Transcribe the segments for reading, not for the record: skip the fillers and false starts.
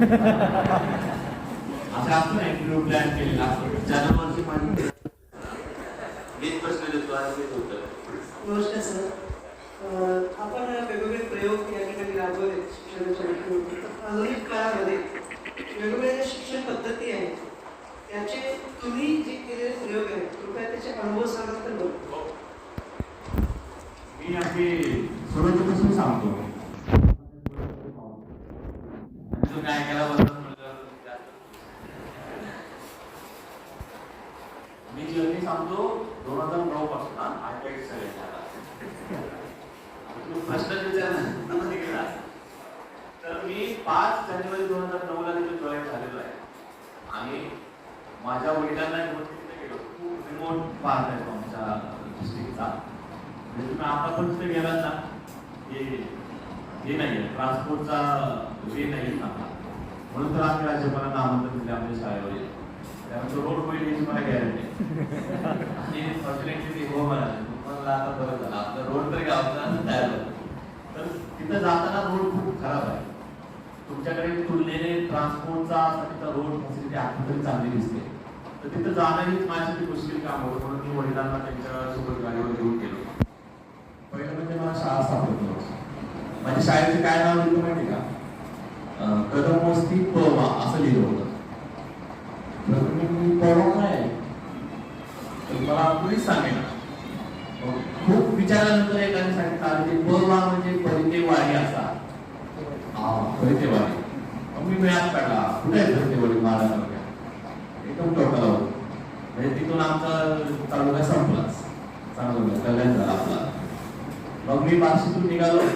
असं असतं ना इंटरव्ह्यू प्लॅन केलेला असतो ज्यानं वर्षी माझी एक प्रश्न देतो आणि मी उत्तर. नमस्कार सर. आपण वेगवेगळे प्रयोग या ठिकाणी राबवले शिक्षणाच्या आधुनिक काळामध्ये वेगवेगळ्या शिक्षण पद्धती आहेत त्याचे तुम्ही जे केलेले प्रयोग आहेत कृपया त्याचे अनुभव सांगा तर बरं. मी अगदी सुरुवातीपासून सांगतो काय केला मी जर्नी सांगतो 2009 पासून आयपॅड प्रश्न विचारला तर मी 5 जानेवारी 2009 ला तिथे जॉईन झालेलो आहे आणि माझ्या वडिलांना घेऊन तिथे गेलो. खूप रिमोट पार्ट आहे आमच्या डिस्ट्रिक्टचा. म्हणजे तुम्ही आता पण तिथे गेलात ना हे नाही आहे ट्रान्सपोर्टचा वे नाही चांगला म्हणून तर आम्ही राज्यपालांना आमंत्रण दिले आमच्या शाळेवर. त्यामुळे रोड होईल याची मला गॅरंटी आणि फॉर्च्युनेटली हो म्हणाले आता बरं झालं आपलं रोड तरी गावचा तयार होतं. तर तिथं जाताना रोड खूप खराब आहे. तुमच्याकडे तुलनेने ट्रान्सपोर्टचा तिथं रोड फॅसिलिटी आता तरी चांगली दिसते. तर तिथं जाणं हीच माझ्यासाठी मुश्किल काम होतं म्हणून मी वडिलांना त्यांच्या सोबत गाडीवर घेऊन गेलो. पहिलं म्हणजे मला शाळा सापडली. माझ्या शाळेचं काय नाव लिहिलं माहिती का? कदमवस्ती पवा असं लिहिलं होतं. मी पवा काय तर मला कुणीच सांगेना. खूप विचारानंतर एकाने सांगितलं ते पवा म्हणजे परितेवाडी असा. परितेवाडी. मी मॅप काढला कुठे आहे परितेवाडी महाराष्ट्रामध्ये एकदम टोकाला होतो. म्हणजे तिथून आमचा तालुका संपलाच चांगलं कल्याण झाला आपला. मग मी बार्शीतून निघालो.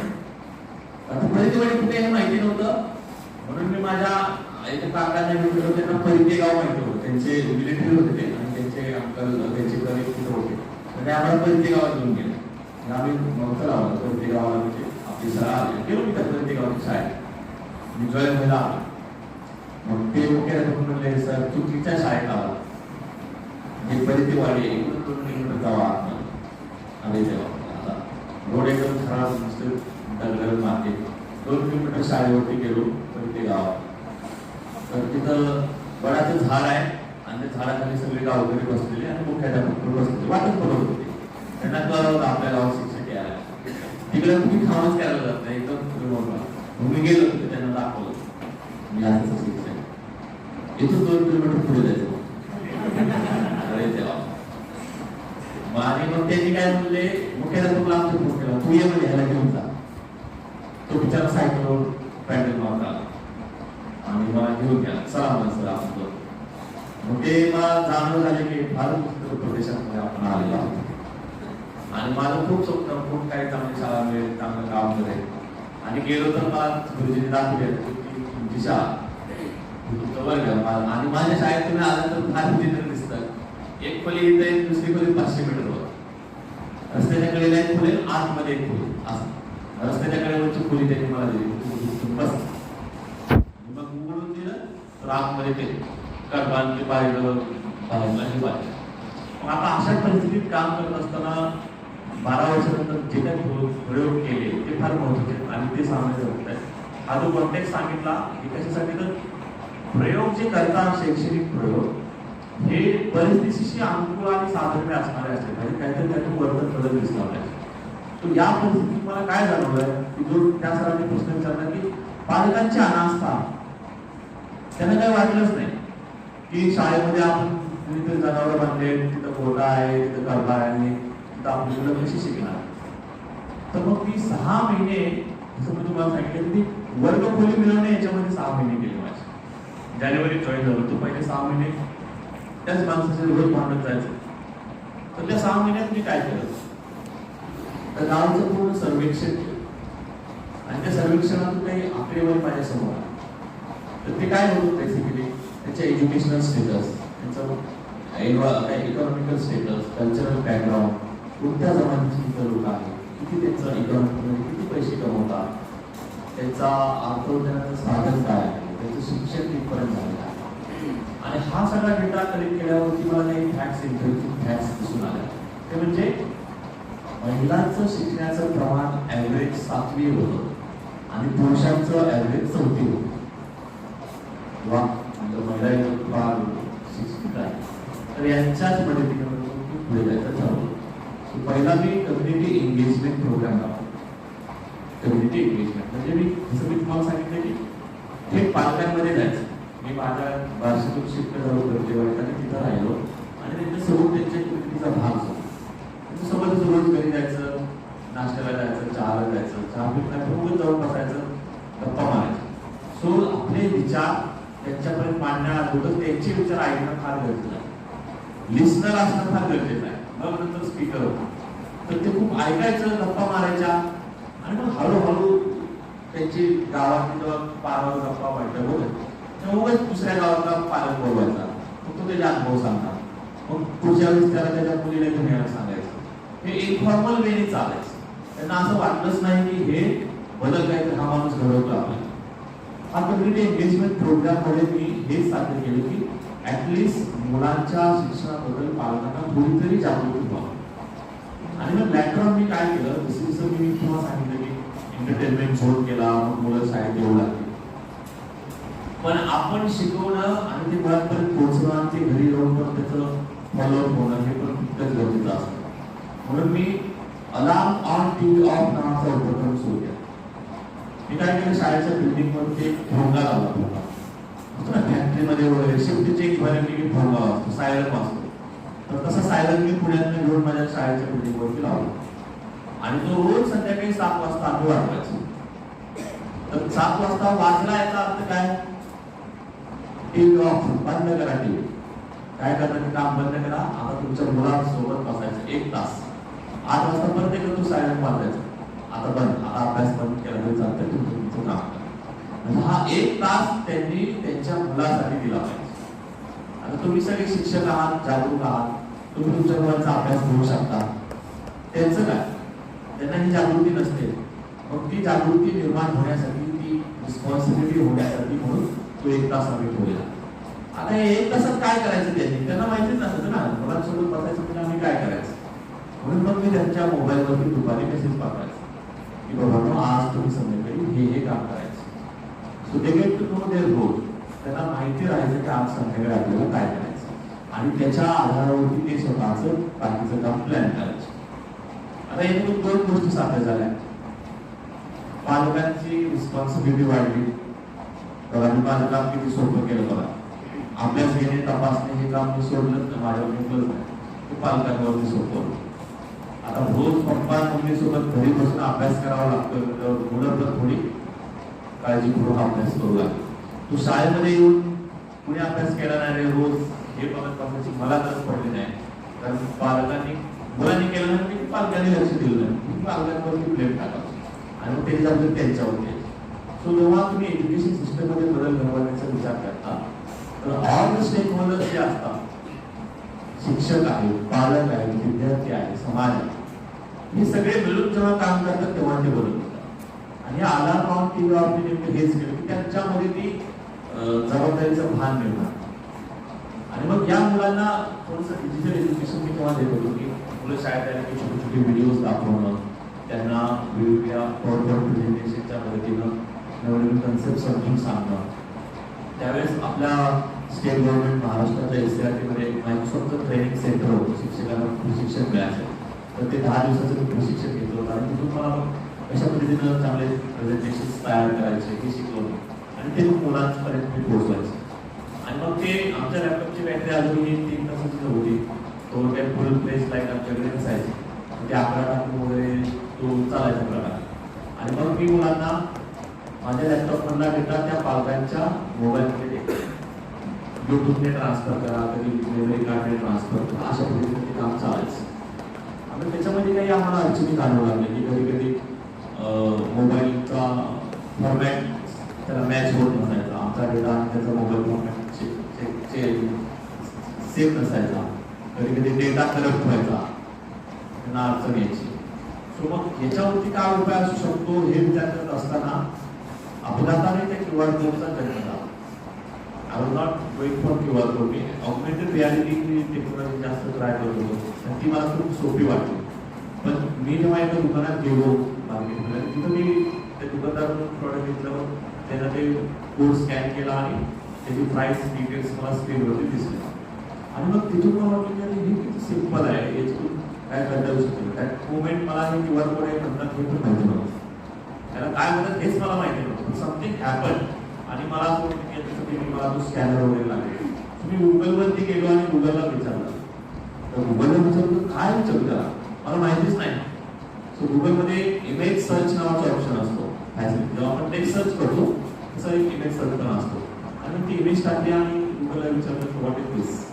परितेवाडी कुठे हे माहिती नव्हतं म्हणून मी माझ्या एका काकांना भेटलो. त्यांना परिते गाव माहिती होतं. त्यांचे रिलेटिव्ह होते ते आणि त्यांचे अंकल त्यांचे कलिग तिथे होते. म्हणजे आम्हाला परिते गावात घेऊन गेले. आम्ही मग चला परिते गावाला म्हणजे आपली शाळा गेलो मी त्या परिते गावाची शाळेत. मी जॉईन व्हायला आलो. मग ते मुख्याध्यापक म्हणले सर चुकीच्या शाळेत आला. हे परितेवाडी इकडून 2 किलोमीटर जावा आम्ही तेव्हा रोड एकदम खराब नुसतं दगड माती. 2 किलोमीटर शाळेवरती गेलो परिते गावात. तर तिथं बडाचं झाड आहे आणि त्या झाडाखाली सगळे गावकरी बसलेले आणि मुख्याध्यापक बसलेले वाटत बघत होते. त्यांना कळलं आपल्या गावात शिक्षक यायला तिकडे तुम्ही कामच करायला जात नाही एकदम मी गेलो तिथे त्यांना दाखवलं मी असंच शिक्षक. इथून 2 किलोमीटर पुढे जायचं. अरे तेव्हा आणि मग त्यांनी काय म्हणले मुख्याध्यापकला आमचं फोन केला तू ये म्हणजे ह्याला घेऊन जा. तो बिचारा सायकलवर पॅन्डल मारत आला आणि मला घेऊन गेला. चला म्हणा सर आपण मग ते मला जाणवं झाले की फार प्रदेशामध्ये आपण आलेलो आहोत आणि माझं खूप स्वप्न खूप काही चांगली शाळा मिळेल चांगलं काम करेल. आणि गेलो तर मला गुरुजींनी दाखवले तुमची शाळा तुमचं वर्ग आणि माझ्या शाळेत तुम्ही आला तर फार चित्र दिसतं. एक खोली इथे दुसरी खोली 500 मीटरवर. रस्त्याच्या कडेला एक खोली आतमध्ये एक खोली असं रस्त्याच्या कडेवरची खोली त्यांनी मला दिली बस. मग उघडून दिलं तर आतमध्ये ते कडबांचे पाहिलं पाहिजे पाहिजे. मग आता अशा परिस्थितीत काम करत असताना 12 वर्षानंतर जे काही प्रयोग केले ते फार महत्त्वाचे आणि ते सांगायचं होत आहे. हा जो कॉन्टेक्स्ट सांगितला की कशासाठी तर प्रयोग जे करतात शैक्षणिक प्रयोग हे परिस्थितीशी अनुकूल आणि साधर्म्य असणारे असले पाहिजे. काहीतरी त्यातून वर्तन बदल दिसला पाहिजे. तर या परिस्थितीत मला काय जाणवलंय की जो त्या सरांनी प्रश्न विचारला की पालकांची अनास्था त्यांना काही वाटलंच नाही की शाळेमध्ये आपण कुणीतरी जनावर बांधले तिथं घोडा आहे तिथं करडा आहे आणि तिथं आपली मुलं कशी शिकणार. तर मग ती 6 महिने जसं मी तुम्हाला सांगितलं की वर्ग खोली मिळवणे याच्यामध्ये 6 महिने गेले माझे. जानेवारी जॉईन झालो तो पहिले 6 महिने त्याच माणसाचे रोज भांडत जायचं. तर त्या 6 महिन्यात मी काय केलं तर गावाचं पूर्ण सर्वेक्षण केलं आणि त्या सर्वेक्षणातून काही आकडेवारी माझ्या समोर आली. तर ते काय होतं बेसिकली त्याचे एज्युकेशनल स्टेटस त्यांचं इकॉनॉमिकल स्टेटस कल्चरल बॅकग्राऊंड कोणत्या जमान्याची लोक आहेत किती त्यांचं इकॉनॉमिकमध्ये किती पैसे कमवतात त्यांचा अर्थोदयाचं साधन काय आहे त्याचं शिक्षण कितपर्यंत झालेलं आहे. आणि हा सगळा डेटा कलेक्ट केल्यावरती मला काही फॅक्ट्स इंटरेस्टिंग फॅक्ट्स दिसून आल्या. ते म्हणजे महिलांचं शिक्षणाचं प्रमाण ॲव्हरेज 7वी होतं आणि पुरुषांचं ॲव्हरेज 4थी होतं. किंवा आमच्या महिला फार शिक्षित आहे, तर यांच्याच मदतीने पुढे जायचं ठरवलं. पहिला मी कम्युनिटी एंगेजमेंट प्रोग्राम लावला. कम्युनिटी एंगेजमेंट म्हणजे मी जसं मी तुम्हाला सांगितलं की थेट पालकांमध्ये जायचं. मी माझ्या वार्षिक शिफ्ट झालो तेव्हा तिथं राहिलो आणि त्यांच्यासोबत त्यांच्या कम्युनिटीचा भाग झाला. त्यांच्यासोबत रोज घरी जायचं, नाश्त्याला जायचं, चहाला जायचं, चहा पिताना जाऊन बसायचं, गप्पा मारायचं. सो आपले विचार त्यांच्यापर्यंत मांडण्याअगोदर त्यांचे विचार ऐकणं फार गरजेचं आहे. लिस्नर असणं फार गरजेचं आहे. मग नंतर स्पीकर होता, तर ते खूप ऐकायचं, गप्पा मारायच्या आणि मग हळूहळू त्यांची गावातली जेव्हा पारावर गप्पा व्हायच्या बोलत तेव्हा दुसऱ्या गावातला पालक बोलवायचा, मग तो त्याचे अनुभव सांगतात. मग पुढच्या वेळेस त्याला त्याच्या मुलीला घेऊन यायला सांगायचं. हे इन्फॉर्मल वेने चालायचं. त्यांना असं वाटलंच नाही की हे बदल काहीतरी हा माणूस घडवतो आपल्याला. हा कम्युनिटी एंगेजमेंट प्रोग्राम मध्ये मी हेच साध्य केलं की ऍटलिस्ट मुलांच्या शिक्षणाबद्दल पालकांना थोडी तरी जागृती व्हावी. आणि मग लॅटर मी काय केलं, जसं मी तुम्हाला सांगितलं की एंटरटेनमेंट झोन केला, मग मुलं शाळेत येऊ लागली. पण आपण शिकवणं आणि ते मुलांपर्यंत पोहोचणं आणि ते घरी जाऊन पण त्याचं फॉलोअप होणं हे पण तितकंच गरजेचं असतं. म्हणून मी अलार्म ऑन टीव्ही ऑफ नावाचा उपक्रम सुरू केला. मी काय केलं, शाळेच्या बिल्डिंग मध्ये एक भोंगा लावला होता. फॅक्टरीमध्ये वगैरे शेवटीचे एक भरली की भोंगा वाजतो, सायरन वाजतो. तर तसा सायरन मी पुण्यात घेऊन माझ्या शाळेच्या बिल्डिंग वरती लावला आणि तो रोज संध्याकाळी 7 वाजता आम्ही वाजवायचो. तर 7 वाजता वाजला याचा अर्थ काय, टीव्ही ऑफ, बंद करा टीव्ही. काय करणार, काम बंद करा. आता तुमच्या मुलांसोबत बसायचं 1 तास. 8 वाजता परत एकदा तो सायरन वाजवायचा. आता बंद, आता अभ्यास बंद केला तरी चालतंय, तुमचं काम करा. हा 1 तास त्यांनी त्यांच्या मुलासाठी दिला पाहिजे. आता तुम्ही सगळे शिक्षक आहात, जागरूक आहात, तुम्ही तुमच्या मुलांचा अभ्यास घेऊ शकता. त्यांचं काय, त्यांना ही जागृती नसते. मग ती जागृती निर्माण होण्यासाठी, ती रिस्पॉन्सिबिलिटी होण्यासाठी म्हणून तो 1 तास आम्ही ठेवलेला. आता 1 तासात काय करायचं त्यांना माहितीच नसतं ना, मुलांसोबत बसायचं म्हणजे आम्ही काय करायचं. म्हणून मग मी त्यांच्या मोबाईलवरती दुपारी मेसेज पाठवायचा की बाबा आज तुम्ही संध्याकाळी हे काम करायचं. So they get to know their role. त्यांना माहिती राहायचं की आज संध्याकाळी आपल्याला काय करायचं आणि त्याच्या आधारावरती ते स्वतःचं बाकीचं काम प्लॅन करायचं. आता यातून 2 गोष्टी साध्य झाल्या. पालकांची रिस्पॉन्सिबिलिटी वाढली. बघा मी माझं काम किती सोपं केलं. बघा अभ्यास घेणे, तपासणे हे काम मी सोडलं तर माझ्यावर निघलंच नाही, ते पालकांवरती सोपवलं. आता रोज पप्पा मम्मी सोबत घरी बसून अभ्यास करावा लागतो, मुलं तर थोडी काळजीपूर्वक अभ्यास करू लागतो. तू शाळेमध्ये येऊन कुणी अभ्यास केला नाही रे रोज हे बघत बसायची मला गरज पडली नाही. कारण पालकांनी मुलांनी केलं नाही की पालकांनी लक्ष दिलं नाही, पालकांवरती ब्लेम टाकायचं आणि मग त्याची जबाबदारी त्यांच्यावरती. सो जेव्हा तुम्ही एज्युकेशन सिस्टम मध्ये बदल घडवण्याचा विचार करता तर ऑल द स्टेक होल्डर्स जे असतात, शिक्षक आहेत, पालक आहेत, विद्यार्थी आहेत, समाज आहे, हे सगळे मिळून जेव्हा काम करतात तेव्हा ते बदल होतात. आणि अलार्म ऑन टीव्ही ऑफ हेच केलं की त्यांच्यामध्ये ती जबाबदारीचं भान निर्माण. आणि मग या मुलांना थोडंसं डिजिटल एज्युकेशन मी तेव्हा देत होतो की मुलं शाळेत आले की छोटे छोटे व्हिडिओज दाखवणं, त्यांना वेगवेगळ्या पॉवरपॉईंट प्रेझेंटेशनच्या मदतीनं नवीन कन्सेप्ट समजून सांगणं. त्यावेळेस आपल्या स्टेट गव्हर्नमेंट महाराष्ट्राच्या SCRT मध्ये मायक्रोसॉफ्टचं ट्रेनिंग सेंटर होतं, शिक्षकांना प्रशिक्षण मिळायचं. तर ते 10 दिवसाचं प्रशिक्षण घेतलं होतं आणि तिथून मला कशा पद्धतीनं चांगले प्रेझेंटेशन तयार करायचे हे शिकवलं आणि ते मुलांपर्यंत मी पोहोचवायचं. आणि मग ते आमच्या लॅपटॉपची बॅटरी अजूनही 3 तासाची होती. तो काही फुल प्लेस लाईट आमच्याकडे नसायची, ते 11 टाकून वगैरे तो चालायचा प्रकार. आणि मग मी मुलांना माझ्या लॅपटॉपमधला डेटा त्या पालकांच्या मोबाईलमध्ये ब्लूटूथने ट्रान्सफर करा, कधी मेमरी कार्डने ट्रान्सफर करा, अशा पद्धतीने ते काम चालायचं. आणि त्याच्यामध्ये काही आम्हाला अडचणी जाणवू लागल्या की कधी कधी मोबाईलचा फॉर्मॅट त्याला मॅच होत नसायचा, आमचा डेटा आणि त्याचा मोबाईल फॉर्मॅट सेम नसायचा, कधी कधी डेटा करप्ट व्हायचा, त्यांना अडचण यायची. सो मग याच्यावरती काय उपाय असू शकतो हे विचार करत असताना अपघाताने त्या QR कोडचा जन्म झाला. I was not going for QR code. Me augmented reality technology जास्त ट्राय करत होतो आणि ती मला खूप सोपी वाटली. पण मी जेव्हा एका दुकानात गेलो मार्केटमध्ये, तिथं मी त्या दुकानदाराकडून प्रॉडक्ट घेतल्यावर त्यांना ते कोड स्कॅन केला आणि त्याची प्राइस डिटेल्स मला स्क्रीनवरती दिसले आणि मग तिथून मला वाटलं की अरे हे किती सिम्पल आहे, याच्यातून काय करता येऊ शकतं. त्यात मोमेंट मला हे QR कोड आहे म्हणतात हे पण माहिती नव्हतं, त्याला काय म्हणतात हेच मला माहिती नव्हतं. समथिंग हॅपन आणि मला असं वाटतं की याच्यासाठी मला तो स्कॅनर वगैरे लागेल. मी गुगलवरती गेलो आणि गुगलला विचारलं, तर गुगलला विचारलं काय विचारलं त्याला मला माहितीच नाही. सो गुगलमध्ये इमेज सर्च नावाचा ऑप्शन असतो. जेव्हा आपण टेक्स्ट सर्च करतो तसा एक इमेज सर्च पण असतो आणि ती इमेज टाकली आणि गुगलला विचारलं व्हॉट इज दिस.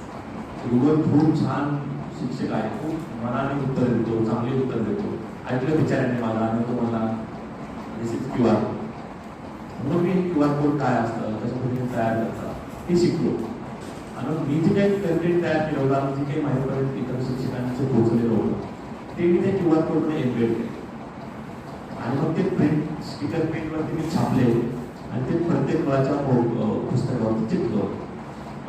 गुगल खूप छान शिक्षक आहे, खूप मनाने उत्तर देतो, चांगले उत्तर देतो. ऐकलं विचाराने मला आणि तो मला दिस इज QR. म्हणून मी QR कोड काय असतं, कशा पद्धतीने तयार करतात हे शिकलो आणि मी जे काही कंटेंट तयार केलं होतं आणि जे काही माहिती इतर शिक्षकांचे पोहोचलेलं होतं ते मी त्या QR कोडमध्ये एम्बेड केले आणि मग ते प्रिंट स्टिकर प्रिंटवरती मी छापले आणि ते प्रत्येक मुलाच्या पुस्तकावरती चिटकवलं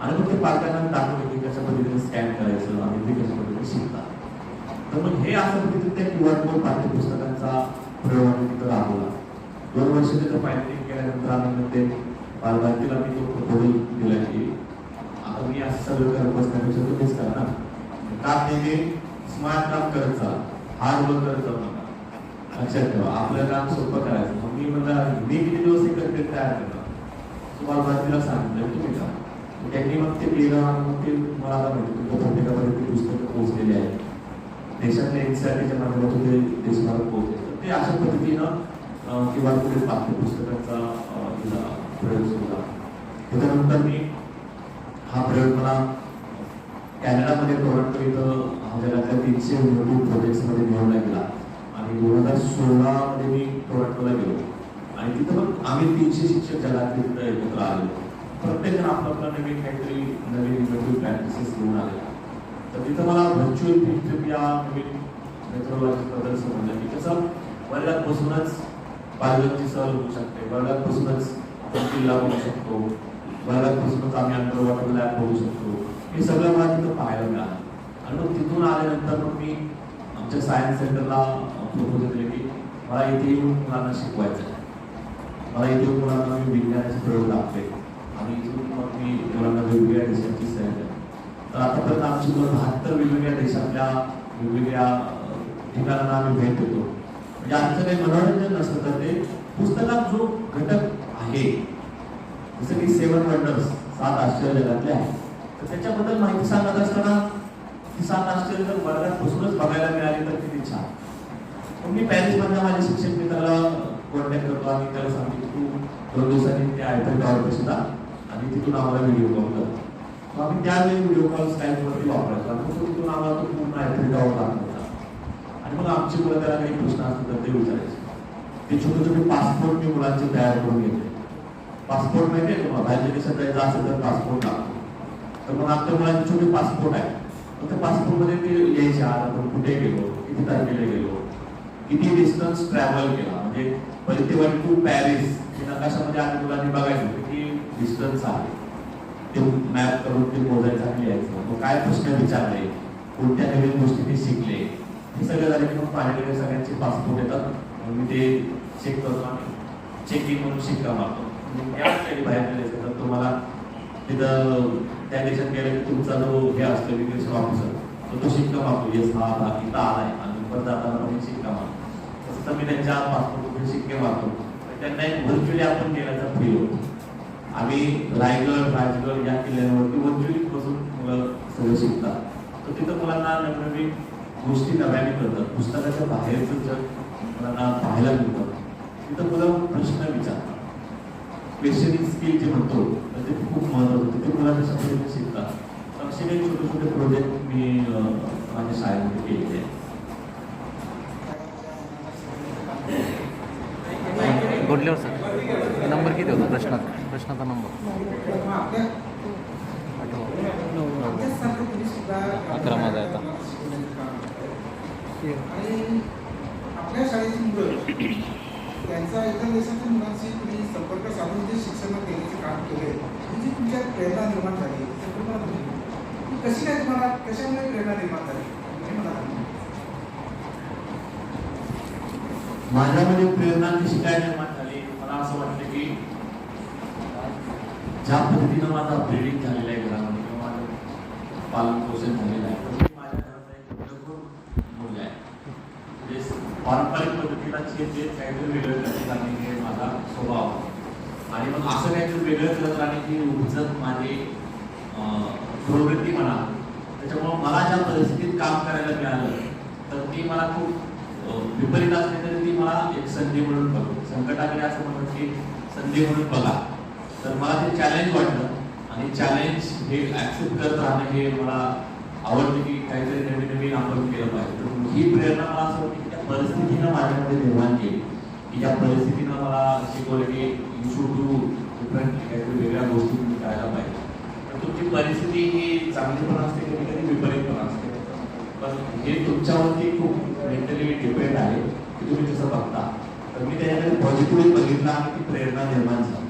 आणि मग ते पालकांना दाखवले की कशा पद्धतीने स्कॅन करायचं आणि ते कशा पद्धतीने शिकतात. तर मग हे असं पद्धतीने त्या QR कोड पाठ्यपुस्तकांचा प्रयोग आम्ही तिथं राबवला. 2 वर्ष तिथं पायलटिंग केल्यानंतर आम्ही मग ते बालभारतीला मी तो प्रपोजल दिला की आता मी असं सगळं करत बसण्यापेक्षा तुम्हीच करा ना, काम नेहमी स्मार्ट काम करत चला, हार्ड वर्क करत जाऊ नका. लक्षात ठेवा आपलं काम सोपं करायचं. मग मी म्हणलं मी किती दिवस हे कंटेंट तयार करणार, तुम्हाला भारतीला सांगितलं तुम्ही करा. त्यांनी मग ते केलं आणि मग ते मला आता माहिती तुमच्या प्रत्येकापर्यंत ते पुस्तकं पोहोचलेली आहेत. देशातल्या NCERTच्या माध्यमातून ते देशभरात पोहोचले. तर ते अशा पद्धतीनं किंवा पुढे पाठ्यपुस्तकांचा प्रयोग सुरू झाला. त्याच्यानंतर मी हा प्रयोग मला कॅनडामध्ये टोरंटो इथं जगातल्या 300 युनिव्हर्सिटी प्रोजेक्ट्समध्ये निवडला गेला आणि 2016 मध्ये मी टोरंटोला गेलो आणि तिथं पण आम्ही 300 शिक्षक जगातले तिथं एकत्र आलो. प्रत्येकजण आपला नवीन काहीतरी नवीन इनोव्हेटिव्ह प्रॅक्टिसेस घेऊन आले. तर तिथं मला व्हर्च्युअल फील्ड ट्रिप या नवीन मेथोडॉलॉजीबद्दल समजलं की कसं वर्गात बसूनच बालकांची सहल होऊ शकते, वर्गात बसूनच आपण किल्ला बघू शकतो, वर्गात बसूनच आम्ही अंडर वॉटर लॅब बघू शकतो. हे सगळं मला तिथं पाहायला मिळालं आणि मग तिथून आल्यानंतर मग मी आमच्या सायन्स सेंटरला प्रपोजल दिले की मला इथे येऊन मुलांना शिकवायचं आहे, मला इथे येऊन मुलांना मी विज्ञानाचे प्रयोग दाखवे आणि इथून मग मी मुलांना वेगवेगळ्या देशांची सहल द्या. तर आतापर्यंत आमची 72 वेगवेगळ्या देशातल्या वेगवेगळ्या ठिकाणांना आम्ही भेट देतो. म्हणजे आमचं काही मनोरंजन नसतं तर ते पुस्तकात जो घटक आहे जसं की 7 वंडर्स 7 आश्चर्य जगातले आहेत तर त्याच्याबद्दल माहिती सांगत असताना ती 7 आश्चर्य जर वर्गात बसूनच बघायला मिळाली तर किती छान. मग मी पॅरिसमधल्या माझे शिक्षक मित्राला कॉन्टॅक्ट करतो आणि त्याला सांगतो की तू 2 दिवसांनी त्या आयफेल टॉवरपाशी जा आणि तिथून आम्हाला व्हिडिओ कॉल कर. मग आम्ही त्यावेळी व्हिडिओ कॉल स्काईपवरती वापरायचो आणि मग तिथून आम्हाला तो पूर्ण आयफेल टॉवर दाखवायचा आणि मग आमची मुलं त्याला काही प्रश्न असतील तर ते विचारायचे. ते छोटे छोटे पासपोर्ट मी मुलांचे तयार करून घेतले. पासपोर्ट माहिती आहे तुम्हाला, बाहेरच्या देशात जायचं असेल तर पासपोर्ट लागतो. तर मग आमच्या मुलांचे छोटे पासपोर्ट आहे. मग त्या पासपोर्टमध्ये ते लिहायचे आज आपण कुठे गेलो, किती तारखेला गेलो, किती डिस्टन्स ट्रॅव्हल केला. म्हणजे परितेवाडी टू पॅरिस हे नकाशामध्ये आधी मुलांनी बघायचं किती डिस्टन्स आहे ते मॅप करून ते मोजायचं आणि लिहायचं. मग काय प्रश्न विचारले, कोणत्या नवीन गोष्टी ते शिकले, हे सगळं झालं की मग पाहिलेले सगळ्यांचे पासपोर्ट येतात. मग मी ते चेक करतो आणि चेक इन म्हणून शिक्का मारतो. त्यावेळी बाहेर गेले तर तुम्हाला तिथं त्या देशात गेलं की तुमचा जो हे असतो इमिग्रेशन ऑफिसर तो शिक्का मारतो, येस हा इथं आलाय आणि परत जाताना पण शिक्का मारतो. तसं मी त्यांच्या पासपोर्टवर शिक्के मारतो. त्यांना एक व्हर्च्युअली आपण गेल्याचा फील होतो. आम्ही रायगड राजगड या किल्ल्यांवरती व्हर्च्युअली बसून मुलं सगळं शिकतात. तर तिथं मुलांना नवीन गोष्टी नव्याने कळतात, पुस्तकाच्या बाहेरचं जग मुलांना पाहायला मिळतं. तिथं मुलं प्रश्न विचारतात, क्वेश्चनिंग स्किल जे म्हणतो तर ते खूप महत्त्वाचं होतं. ते मुलांच्या पद्धतीने शिकतात. असे काही छोटे छोटे प्रोजेक्ट मी माझ्या शाळेमध्ये केलेले आहेत. बोलल्यावर सर नंबर किती होता प्रश्नाचा नंबर 11 माझा आता. आपल्या शाळेची मुलं त्यांचा इतर देशाच्या मुलांशी तुम्ही संपर्क साधून जे शिक्षण देण्याचे काम केले म्हणजे तुमच्या प्रेरणा निर्माण झाली कशी काय तुम्हाला कशामुळे प्रेरणा निर्माण झाली हे मला माझ्यामध्ये प्रेरणा कशी काय निर्माण झाली. मला असं वाटतं की ज्या पद्धतीनं माझा ब्रीडिंग झालेला आहे घरामध्ये किंवा माझं पालन पोषण झालेलं आहे, तर मी माझ्या घरात एक विलक्षण मुलगा आहे. म्हणजे पारंपरिक पद्धतीला जे काहीतरी वेगळं करत राहणे हे माझा स्वभाव आणि मग असं काहीतरी वेगळं करत राहणे ही उपजत माझी प्रवृत्ती म्हणा. त्याच्यामुळं मला ज्या परिस्थितीत काम करायला मिळालं तर ती मला खूप विपरीत असली तरी ती मला एक संधी म्हणून बघतो. संकटाकडे असं म्हणून की संधी म्हणून बघा. तर मला ते चॅलेंज वाटलं आणि चॅलेंज हे ऍक्सेप्ट करत राहणं हे मला आवडतं की काहीतरी नवीन नवीन आपण केलं पाहिजे. तर ही प्रेरणा मला असं वाटतं की त्या परिस्थितीनं माझ्यामध्ये निर्माण केली, की ज्या परिस्थितीनं मला शिकवलं की यू शुड डू डिफरंट, काहीतरी वेगळ्या गोष्टी तुम्ही करायला पाहिजे. तर तुमची परिस्थिती ही चांगली पण असते, कधी कधी विपरीत पण असते. पण हे तुमच्यावरती खूप मेंटली डिपेंड आहे की तुम्ही कसं बघता. तर मी त्याच्याकडे पॉझिटिव्ह बघितलं आणि ती प्रेरणा निर्माण झाली.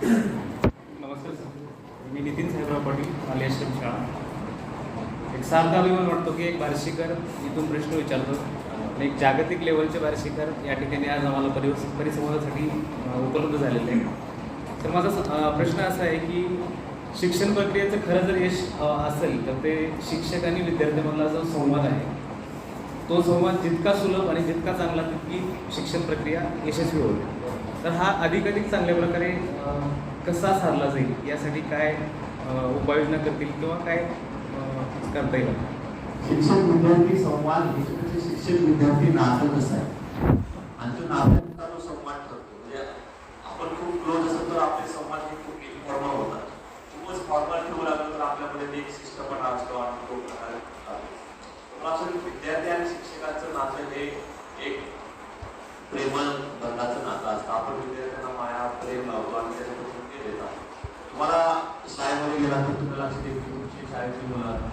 नमस्कार सर, मी नितीन साहेबराव पाटील, माली आश्रम शाळा. एक सार्थ अभिमान वाटतो की एक बार्शीकर इथून प्रश्न विचारतो आणि एक जागतिक लेवलचे बार्शीकर या ठिकाणी आज आम्हाला परिसंवादासाठी उपलब्ध झालेले आहे. तर माझा प्रश्न असा आहे की शिक्षण प्रक्रियेचं खरं जर यश असेल तर ते शिक्षक आणि विद्यार्थ्यांमधला जो संवाद आहे तो संवाद जितका सुलभ आणि जितका चांगला तितकी शिक्षण प्रक्रिया यशस्वी होईल. तर हा अधिकाधिक चांगल्या प्रकारे कसा साधला जाईल यासाठी काय उपाययोजना करतील किंवा काय करता येईल? शिक्षक विद्यार्थी संवाद हे शिक्षक विद्यार्थी नातं कसं आहे आणि तो नात्याचा जो संवाद ठरतो. म्हणजे आपण खूप क्लोज असेल तर आपले संवाद हे खूप इन्फॉर्मल होतात. खूपच फॉर्मल ठेवू लागलं तर आपल्यामध्ये एक शिस्तपणा असतो आणि तो प्रकार मला असं विद्यार्थी आणि शिक्षकाचं नातं हे एक प्रेमळ बंधाचं नातं असतं. आपण विद्यार्थ्यांना माया प्रेम लावतो आणि त्याच्यापासून ते देतात. तुम्हाला शाळेमध्ये गेला तर तुम्हाला लक्षात येईल की तुमची शाळेतली मुलं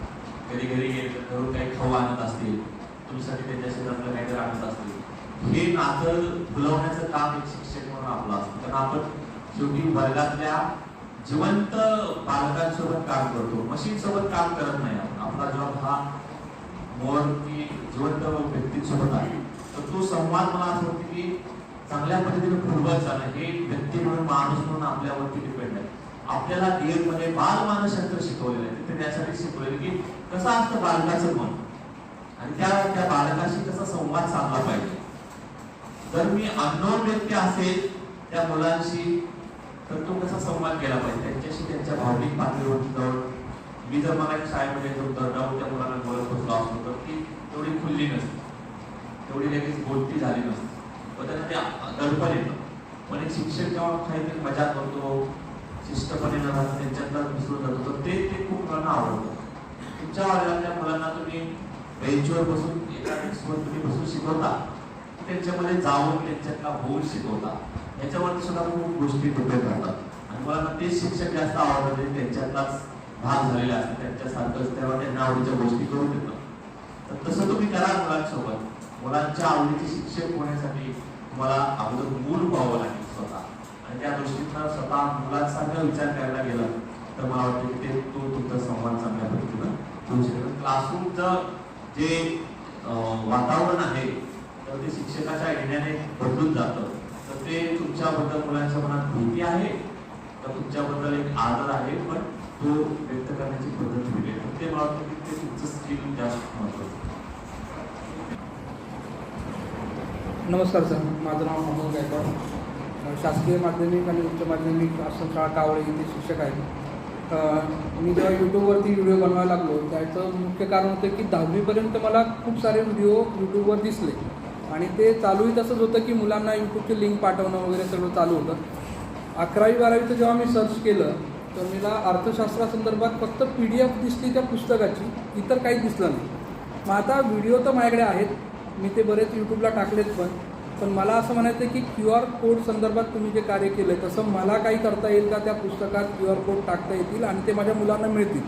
घरी घरी गेले तर घरून काही खाऊ आणत असतील, तुमच्यासाठी त्यांच्या शेतातलं काहीतरी आणत असतील. हे नातं फुलवण्याचं काम एक शिक्षक म्हणून आपलं असतं. कारण आपण शेवटी वर्गातल्या जिवंत बालकांसोबत काम करतो, मशीन सोबत काम करत नाही. आपला जॉब हा मोर की जिवंत व्यक्तींसोबत आहे. तर तो संवाद मला असं वाटतं की चांगल्या पद्धतीने फुलवत जाणं हे व्यक्ती म्हणून माणूस म्हणून आपल्यावरती डिपेंड आहे. आपल्याला डीएड मध्ये बालमानसशास्त्र शिकवलेलं आहे. तिथे त्यासाठी शिकवलेलं की कसं असतं बालकाचं मन आणि त्या बालकाशी कसा संवाद साधला पाहिजे. जर मी अननोन व्यक्ती असेल त्या मुलांशी तर तो कसा संवाद केला पाहिजे, त्यांच्याशी त्यांच्या भावनिक पातळीवर जाऊन. मी जर मला शाळेमध्ये दरडावून त्या मुलांना बोलत बसलो असतो तर ती तेवढी खुल्ली नसते, तेवढी लगेच बोलती झाली नसते, पण त्यांना ते दडपण येतं. पण एक शिक्षक जेव्हा काहीतरी मजा करतो, शिस्तपणे न राहता त्यांच्यातला मिसळून जातो तर ते खूप मुलांना आवडतं. तुमच्या वर्गातल्या मुलांना तुम्ही बेंचवर बसून एका डेस्कवर तुम्ही बसून शिकवता, त्यांच्यामध्ये जाऊन त्यांच्यातला होऊन शिकवता. याच्यावरती सुद्धा खूप गोष्टी डिपेंड राहतात आणि मुलांना तेच शिक्षक जास्त आवडतात त्यांच्यातलाच भाग झालेला असतो, त्यांच्यासारखंच तेव्हा त्यांना आवडीच्या गोष्टी करून देतात. तर तसं तुम्ही करा मुलांसोबत. मुलांच्या आवडीचे शिक्षक होण्यासाठी तुम्हाला अगोदर मूल व्हावं लागेल स्वतः आणि त्या दृष्टीनं स्वतः मुलांसारखा विचार करायला गेला तर मला वाटतं की ते तो तुमचा संवाद चांगल्या पद्धतीनं होऊ शकेल. क्लासरूमचं जे वातावरण आहे तर ते शिक्षकाच्या येण्याने बदलून जातं. तर ते तुमच्याबद्दल मुलांच्या मनात भीती आहे तर तुमच्याबद्दल एक आदर आहे, पण तो व्यक्त करण्याची पद्धत वेगळी आहे. ते मला वाटतं की ते तुमचं स्किल जास्त महत्त्वाचं. नमस्कार सर, माझं नाव अमोल गायकवाड, शासकीय माध्यमिक आणि उच्च माध्यमिक आश्रम शाळा कावळे येथे शिक्षक आहे. मी जेव्हा यूट्यूबवरती व्हिडिओ बनवायला लागलो त्याचं मुख्य कारण होतं की 10वीपर्यंत मला खूप सारे व्हिडिओ यूट्यूबवर दिसले आणि ते चालूही तसंच होतं की मुलांना यूट्यूबची लिंक पाठवणं वगैरे सगळं चालू होतं. 11वी-12वीचं जेव्हा मी सर्च केलं तर मला अर्थशास्त्रासंदर्भात फक्त PDF दिसली त्या पुस्तकाची, इतर काही दिसलं नाही. मग आता व्हिडिओ तर माझ्याकडे आहेत, मी ते बरेच यूट्यूबला टाकलेत, पण मला असं म्हणायचं आहे की QR कोड संदर्भात तुम्ही जे कार्य केलं आहे तसं मला काही करता येईल का? त्या पुस्तकात QR कोड टाकता येतील आणि ते माझ्या मुलांना मिळतील.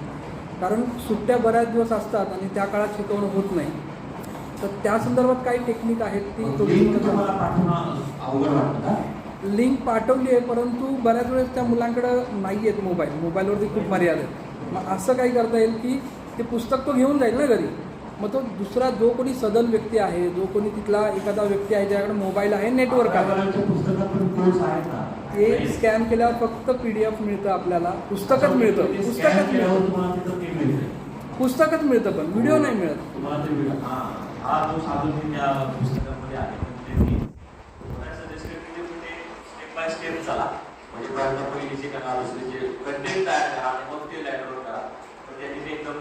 कारण सुट्ट्या बऱ्याच दिवस असतात आणि त्या काळात शिकवणं होत नाही. तर त्या संदर्भात काही टेक्निक आहेत ती लिंक पाठवली आहे, परंतु बऱ्याच वेळेस त्या मुलांकडं नाही आहेत मोबाईलवरती खूप मर्यादा आहेत. मग असं काही करता येईल की ते पुस्तक तो घेऊन जाईल ना घरी, मग तो दुसरा जो कोणी सदन व्यक्ती आहे, जो कोणी तिथला एखादा व्यक्ती आहे ज्याकडे मोबाईल आहे, नेटवर्क आहे, आपल्याकडे पुस्तकात पण कोर्स आहेत ना, ते स्कॅन केल्यावर फक्त PDF मिळतं आपल्याला, पुस्तकच मिळतं, ते पुस्तकच scan केल्यावर मिळतं, तुम्हाला तिथं ते मिळते. पुस्तकच मिळतं, पण व्हिडिओ नाही मिळत. तुम्हाला ते व्हिडिओ हा जो साधू मी त्या पुस्तकामध्ये आहे ते मी सजेस्ट केले की ते स्टेप बाय स्टेप चला. म्हणजे पहिली जे काय जे कंटेंट तयार करा आणि मग ते डाउनलोड करा. तर त्यांनी ते एकदम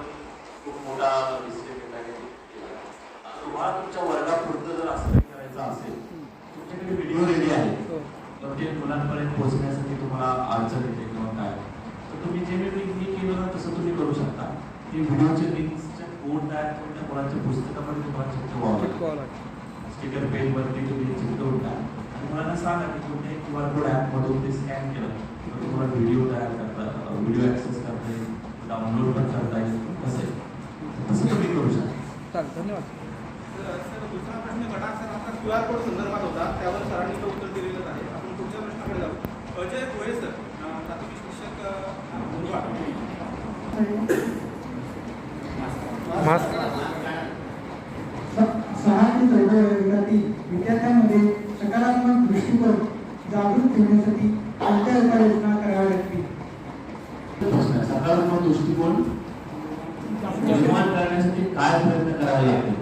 खूप मोठा डिस्प्ले केला. आता तुम्हाला तुमच्या वर्गापुरतं जर असं काही करायचं असेल, तुमच्याकडे व्हिडिओ रेडी आहे, हो. तर ते मुलांपर्यंत पोहोचण्यासाठी तुम्हाला अडचण येते किंवा काय, तर तुम्ही जे मी केलं ना तसं तुम्ही करू शकता. की व्हिडिओचे लिंक्सचे कोड तयार करून त्या मुलांच्या पुस्तकामध्ये तुम्हाला चिटकवावं लागेल. स्टिकर पेजवरती तुम्ही चिटकवून द्या आणि मुलांना सांगा की कोणत्याही QR कोड ॲपमधून ते स्कॅन केलं तर तुम्हाला व्हिडिओ तयार करता, व्हिडिओ ॲक्सेस करता येईल, डाउनलोड पण करता येईल. कसं आहे तसं तुम्ही करू शकता. चालेल, धन्यवाद. सर दुसरा प्रश्न गटाक सर आपला QR कोड संदर्भात होता, त्यावर सरांनी तो उत्तर दिलेलंच आहे. आपण पुढच्या प्रश्नाकडे जाऊ. अजय गोळे सर, प्राथमिक शिक्षक मुरबाड. सहा ते 14 वर्गातील विद्यार्थ्यांमध्ये सकारात्मक दृष्टिकोन जागृत ठेवण्यासाठी कोणत्या उपाययोजना कराव्या लागतील? सकारात्मक दृष्टिकोन निर्माण करण्यासाठी काय प्रयत्न करावे लागतील?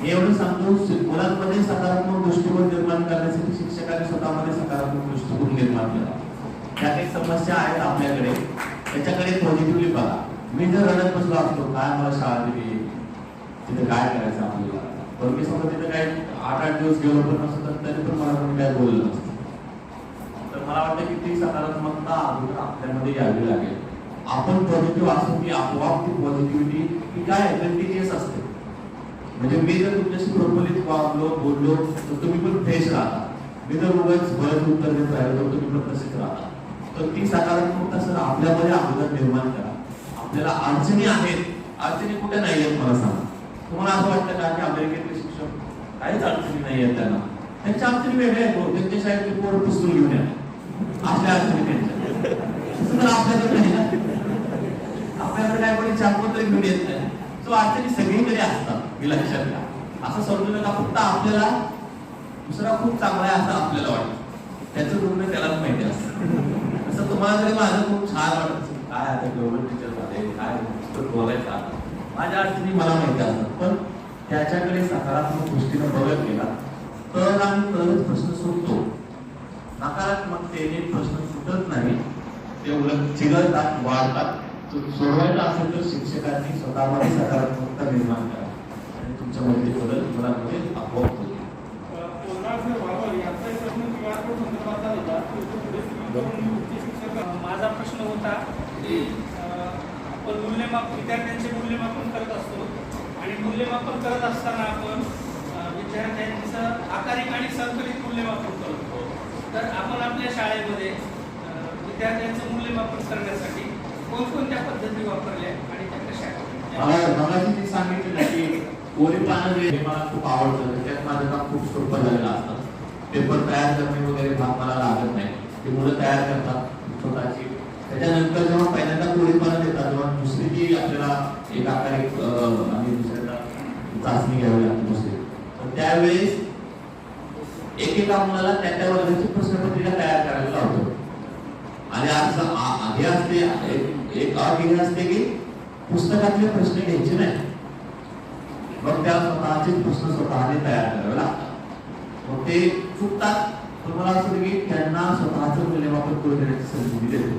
मी एवढं सांगतो, मुलांमध्ये सकारात्मक दृष्टिकोन निर्माण करण्यासाठी शिक्षकांनी स्वतःमध्ये सकारात्मक दृष्टिकोन निर्माण केला. त्या काही समस्या आहेत आपल्याकडे, त्याच्याकडे पॉझिटिव्हली बघा. मी जर रडत बसलो असतो, काय मला शाळा दिली, तिथे काय करायचं आपल्याला, पण मी समजा तिथे काही 8-8 दिवस गेलो पण नसतो तर तरी पण मला कोणी काय बोललं नसतं. तर मला वाटतं की ती सकारात्मकता अगोदर आपल्यामध्ये यावी लागेल. आपण पॉझिटिव्ह असतो की आपोआप ती पॉझिटिव्हिटी ही काय कंटिन्युअस असते. म्हणजे मी जर तुमच्याशी प्रफुल्लित वागलो, बोललो तर तुम्ही पण फ्रेश राहता. मी जर उगाच बरंच उत्तर देत राहिलो तर तुम्ही पण तसेच राहता. तर ती सकारात्मकता सर आपल्यामध्ये अगोदर निर्माण करा. आपल्याला अडचणी आहेत, अडचणी कुठे नाही आहेत मला सांगा. तुम्हाला असं वाटतं का की अमेरिकेतले शिक्षक काहीच अडचणी नाही आहेत त्यांना? त्यांच्या अडचणी वेगळ्या आहेत. त्यांच्या शाळेतली पोरं पुस्तक घेऊन या, आपल्या अडचणी त्यांच्या. तसं तर आपल्याकडे नाही ना. आपल्याकडे काय कोणी चाकपत्र घेऊन येत नाही. तो अडचणी सगळीकडे असतात, मी लक्षात घ्या. असं समजू नका फक्त आपल्याला दुसरा खूप चांगला आहे असं आपल्याला वाटतं, त्याचं दुर्न त्यालाच माहिती असतं. असं तुम्हाला जरी माझं खूप छान वाटत काय आता ग्लोबल टीचर झाले, काय बोलायचं आता, माझ्या अडचणी मला माहिती असतात. पण त्याच्याकडे सकारात्मक दृष्टीने बघत गेला तर आणि तरच प्रश्न सुटतो. नकारात्मकतेने प्रश्न सुटत नाही, ते उलट चिघळतात, वाढतात. सोडवायचा असेल तर शिक्षकांनी स्वतःमध्ये सकारात्मकता निर्माण करा आणि तुमच्यामध्ये बदल मुलांमध्ये आपोआप होईल. माझा प्रश्न होता की आपण मूल्यमापन, विद्यार्थ्यांचे मूल्यमापन करत असतो आणि मूल्यमापन करत असताना आपण विद्यार्थ्यांचं आकारिक आणि संकलित मूल्यमापन करतो. तर आपण आपल्या शाळेमध्ये विद्यार्थ्यांचं मूल्यमापन करण्यासाठी कोणकोणत्या पद्धती वापरल्या आणि त्या कशा? मगाशी मी सांगितलं की कोरी पानं जे मला खूप आवडतं, त्यात माझं काम खूप सोपं झालेलं असतं. पेपर तयार करणे वगैरे भाग मला लागत नाही, ते मुलं तयार करतात स्वतःची. त्याच्यानंतर जेव्हा पहिल्यांदा कोरी पानं देतात, तेव्हा दुसरी जी आपल्याला एक आकारिक आणि दुसऱ्याला चाचणी घ्यावी लागते दुसरी, तर त्यावेळेस एकेका मुलाला त्या वर्गाची प्रश्नपत्रिका तयार करायला लावतो. आणि आधी असते एक अट ही असते की पुस्तकातले प्रश्न घ्यायचे नाही, मग त्या स्वतःचे प्रश्न स्वतःने तयार करावे लागतात. मग ते चुकतात. तुम्हाला असं की त्यांना स्वतःचं मूल्यमापन करून देण्याची संधी देतो.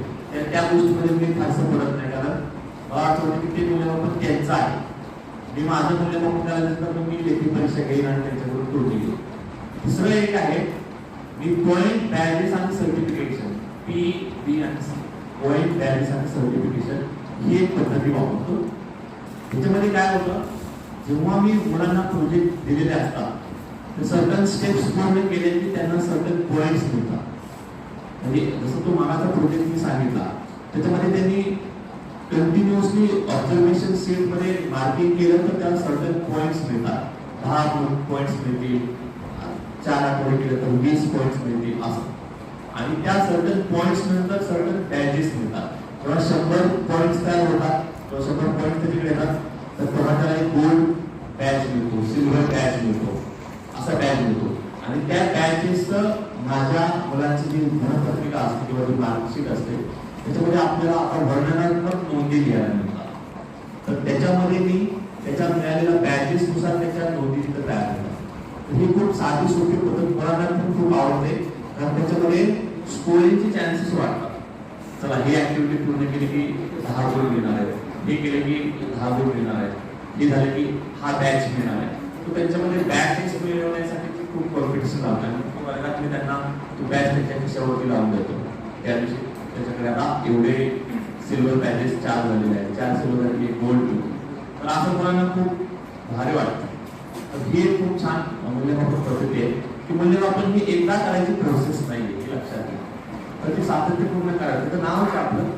त्या गोष्टीमध्ये मी फारसं पडत नाही, कारण मला असं वाटतं की ते मूल्यमापन त्यांचं आहे. मी माझं मूल्यमापन करायचं मी लेखी परीक्षा घेईन आणि त्यांच्याकडून त्रुटी घेईन. दुसरं एक आहे, मी पॉइंट बॅजेस आणि सर्टिफिकेशन PB आणि C पॉइंट बॅजेस आणि सर्टिफिकेशन ही एक पद्धती वापरतो. त्याच्यामध्ये काय होतं, जेव्हा मी मुलांना प्रोजेक्ट दिलेले असतात तर सर्टन स्टेप्स पूर्ण केले की त्यांना सर्टन पॉइंट्स मिळतात. म्हणजे जसं तो मागाचा प्रोजेक्ट मी सांगितला, त्याच्यामध्ये त्यांनी कंटिन्युअसली ऑब्झर्वेशन शीटमध्ये मार्किंग केलं तर त्याला सर्टन पॉइंट्स मिळतात. 10 पॉइंट्स मिळतील, 4 आठवडे केलं तर 20 पॉइंट्स मिळतील असं. आणि त्या सर्टन पॉइंट्स नंतर सर्टन बॅजेस मिळतात. तेव्हा 100 पॉइंट्स तयार होतात. तो 100 पॉईंट तिकडे येतात तर तेव्हा त्याला एक गोल्ड बॅच मिळतो, सिल्वर बॅच मिळतो, असा बॅच मिळतो. आणि त्या बॅचेसचं माझ्या मुलांची जी गुणपत्रिका असते किंवा जी मार्कशीट असते त्याच्यामध्ये आपल्याला आता वर्णनात्मक नोंदी लिहायला मिळतात. तर त्याच्यामध्ये मी त्याच्यात मिळालेल्या बॅचेसनुसार त्याच्या नोंदी तिथं तयार करतात. ही खूप साधी सोपी पद्धत मुलांना पण खूप आवडते, कारण त्याच्यामध्ये स्कोरिंगचे चान्सेस वाढतात. चला ही ऍक्टिव्हिटी पूर्ण केली की 10 गुण मिळणार आहे, हे केले की 10 गुण मिळणार आहे, हे झाले की हा बॅच मिळणार आहे. तो त्यांच्यामध्ये बॅच मिळवण्यासाठी खूप कॉम्पिटिशन लावतात आणि वर्गात मी त्यांना तो बॅच त्याच्या खिशावरती लावून देतो. त्या दिवशी त्याच्याकडे आता एवढे सिल्वर बॅचेस 4 झालेले आहेत, 4 सिल्वर झाले, 1 गोल्ड मिळतो. तर असं मुलांना खूप भारी वाटतं. तर ही एक खूप छान मूल्यमापन पद्धती आहे की मूल्यमापन ही एकदा करायची प्रोसेस नाही आहे, हे लक्षात घ्या. तर ती सातत्यपूर्ण करायचं, तर नावच आपलं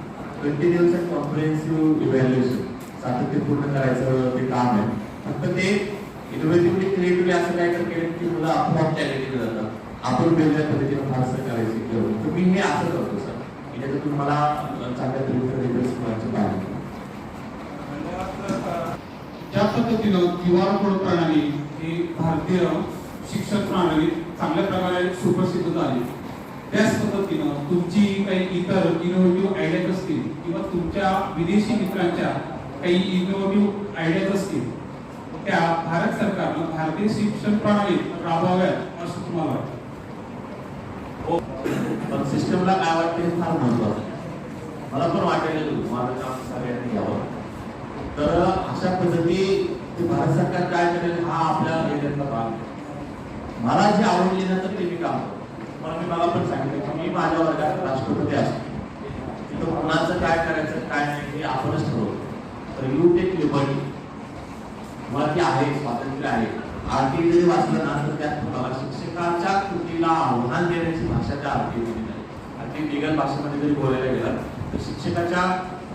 कंटिन्युअस अँड कॉम्प्रिहेन्सिव्ह इव्हॅल्युएशन, सातत्यपूर्ण करायचं ते काम आहे. फक्त ते इनोव्हेटिव्हली क्रिएटिव्हली असं काय केलं की मुलं आपोआप त्या ठिकाणी जातात. आपण वेगळ्या पद्धतीनं फारसं करायचं किंवा तर मी हे असं करतो सर की त्याच्यातून मला चांगल्या तरीके रिझल्ट मिळायचे पाहिजे. ज्या पद्धतीनं QR कोड प्रणाली ही भारतीय शिक्षण प्रणाली चांगल्या प्रकारे सुप्रसिद्ध झाली, त्याच पद्धतीनं तुमची काही इतर इनोव्हेटिव्ह आयडियाज असतील किंवा तुमच्या विदेशी मित्रांच्या काही इनोव्हेटिव्ह आयडियाज असतील त्या भारत सरकारनं भारतीय शिक्षण प्रणालीत राबवाव्यात असं तुम्हाला वाटतं? हो, पण सिस्टमला काय वाटतं हे फार महत्वाचं आहे. मला पण वाटेल माझं काम सगळ्यांनी घ्यावं. तर अशा पद्धती भारत सरकार काय करेल हा आपल्या एरियातला भाग. मला जे आवडले ना तर ते मी काम करतो. मला पण सांगितलं की मी माझ्या वर्गात राष्ट्रपती असतो, तिथं कुणाचं काय करायचं काय नाही हे आपणच ठरवतो. तर यू टेक लिबर्टी, मला ती आहे, स्वातंत्र्य आहे. आरटी जरी वाचलं ना तर त्यात तुम्हाला शिक्षकाच्या कृतीला आव्हान देण्याची भाषा त्या आरटीमध्ये नाही. आरटी लिगल भाषेमध्ये जरी बोलायला गेला तर शिक्षकाच्या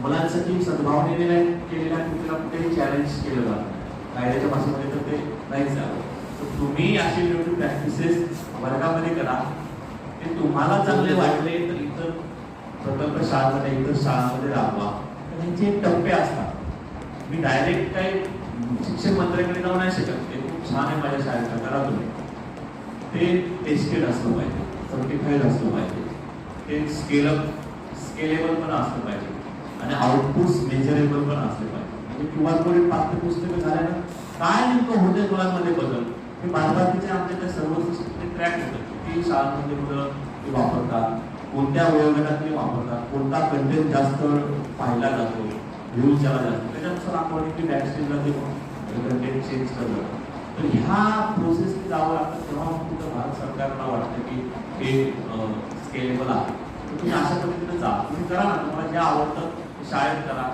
मुलांसाठी सद्भावनेने केलेल्या कृतीला कुठेही चॅलेंज केलं जातं. कायद्याच्या भाषेमध्ये तर ते नाहीच झालं. तर तुम्ही असे इनोव्हेटिव्ह प्रॅक्टिसेस वर्गामध्ये करा. ते तुम्हाला चांगले वाटले तर इतर प्रकल्प शाळांमध्ये इतर शाळांमध्ये राबवा. त्यांचे टप्पे असतात. मी डायरेक्ट काही शिक्षण मंत्र्याकडे जाऊ नाही शकत. ते खूप छान आहे माझ्या शाळेत, करा तुम्ही. ते टेस्टेड असलं पाहिजे, सर्टिफाईड असलं पाहिजे, ते स्केलेबल पण असलं पाहिजे आणि आउटपुट्स मेजरेबल पण असले पाहिजे. म्हणजे QR कोड पाठ्यपुस्तकं झाल्यानं काय नेमकं होते मुलांमध्ये बदल हे बालभारतीचे आमच्या सर्व सिस्टम ट्रॅक होतं. किती शाळांमध्ये मुलं ते वापरतात, कोणत्या वयोगटात ते वापरतात, कोणता कंटेंट जास्त पाहिला जातो, व्ह्यूज ज्याला जास्त, त्याच्यानुसार आपण ती बॅकस्टेजला ते कंटेंट चेंज करतात. तर ह्या प्रोसेसने जावं लागतं. तेव्हा कुठं भारत सरकारला वाटतं की हे स्केलेबल आहे. तर तुम्ही अशा पद्धतीने जा, तुम्ही करा ना. तुम्हाला जे आवडतं ते शाळेत करा.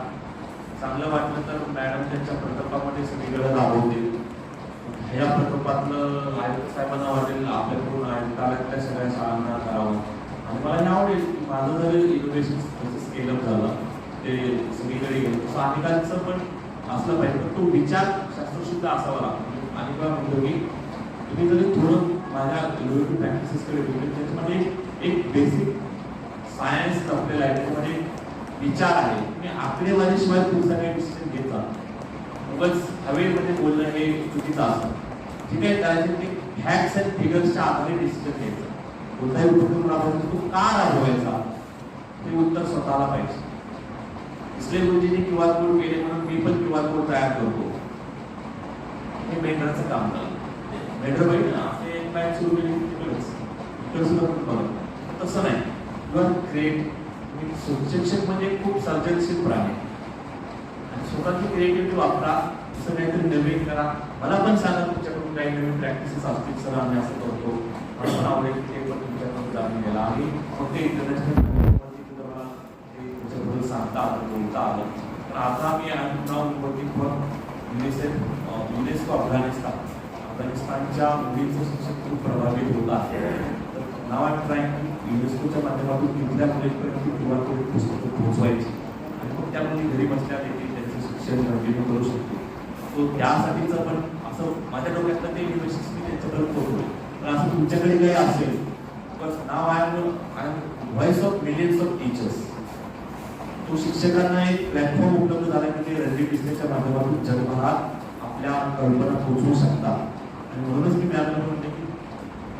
चांगलं वाटलं तर मॅडम त्यांच्या प्रकल्पामध्ये सगळीकडे राबवतील. ह्या प्रकल्पातलं आयुक्त साहेबांना वाटेल आपल्याकडून आयुक्तालयातल्या सगळ्या शाळांना करावं. आणि मला हे आवडेल की माझं जर इनोव्हेशन स्केलअप झालं ते सगळीकडे गेलं तसं अनेकांचं पण असलं पाहिजे. पण तो विचार शास्त्रशुद्ध असावा लागतो. आणि काय म्हणतो की तुम्ही जरी थोडं माझ्या इनोव्हेटिव्ह प्रॅक्टिसेसकडे बघितलं त्याच्यामध्ये एक बेसिक सायन्स लपलेला आहे, त्याच्यामध्ये विचार आहे. तुम्ही आकडेवारीशिवाय पुढचा काही डिसिजन घेता. उगाच हवेमध्ये बोलणं हे चुकीचं असतं. ठीक आहे, त्याचे ते फॅक्ट्स अँड फिगर्सच्या आधारे डिसिजन घ्यायचं. कोणताही उपक्रम राबवायचा तो का राबवायचा ते उत्तर स्वतःला पाहिजे. इसले गुरुजींनी QR कोड केले म्हणून मी पण QR कोड तयार करतो. हे मेंढराचं काम झालं. मेंढर बघितलं ना, ते एक बॅच सुरू केली तसं नाही. Your great. शिक्षक म्हणजे खूप सर्जनशील प्राणी आणि स्वतःची क्रिएटिव्हिटी वापरा. असं काहीतरी नवीन करा. मला पण सांगा तुमच्याकडून काही नवीन प्रॅक्टिसेस असतील सर आम्ही असं करतो. मला पण आवडेल ते पण तुमच्याकडून जाणून घ्यायला. आम्ही कोणते इंटरनॅशनल तुमच्याबद्दल सांगता आलं बोलता आलं. तर आता मी युनेस्को अफगाणिस्तानच्या मुलींचं शिक्षण खूप प्रभावित होत आहे. तर नाव आय ट्राईंग की युनेस्कोच्या माध्यमातून तिथल्या मुलींपर्यंत QR कोड पुस्तकं पोहोचवायची आणि मग त्या मुली घरी बसल्या देखील त्यांचं शिक्षण कंटिन्यू करू शकतो. तो त्यासाठीचं पण असं माझ्या डोक्यातलं ते इन्व्हेस्टिस मी त्यांच्याकडे करतो. पण असं तुमच्याकडे काही असेल तर नाव I am voice of millions of teachers. तो शिक्षकांना एक प्लॅटफॉर्म उपलब्ध झाला की ते रणजित बिझनेसच्या माध्यमातून जगभरात आपल्या कल्पना पोहोचवू शकतात. आणि म्हणूनच मी मॅमला म्हणते की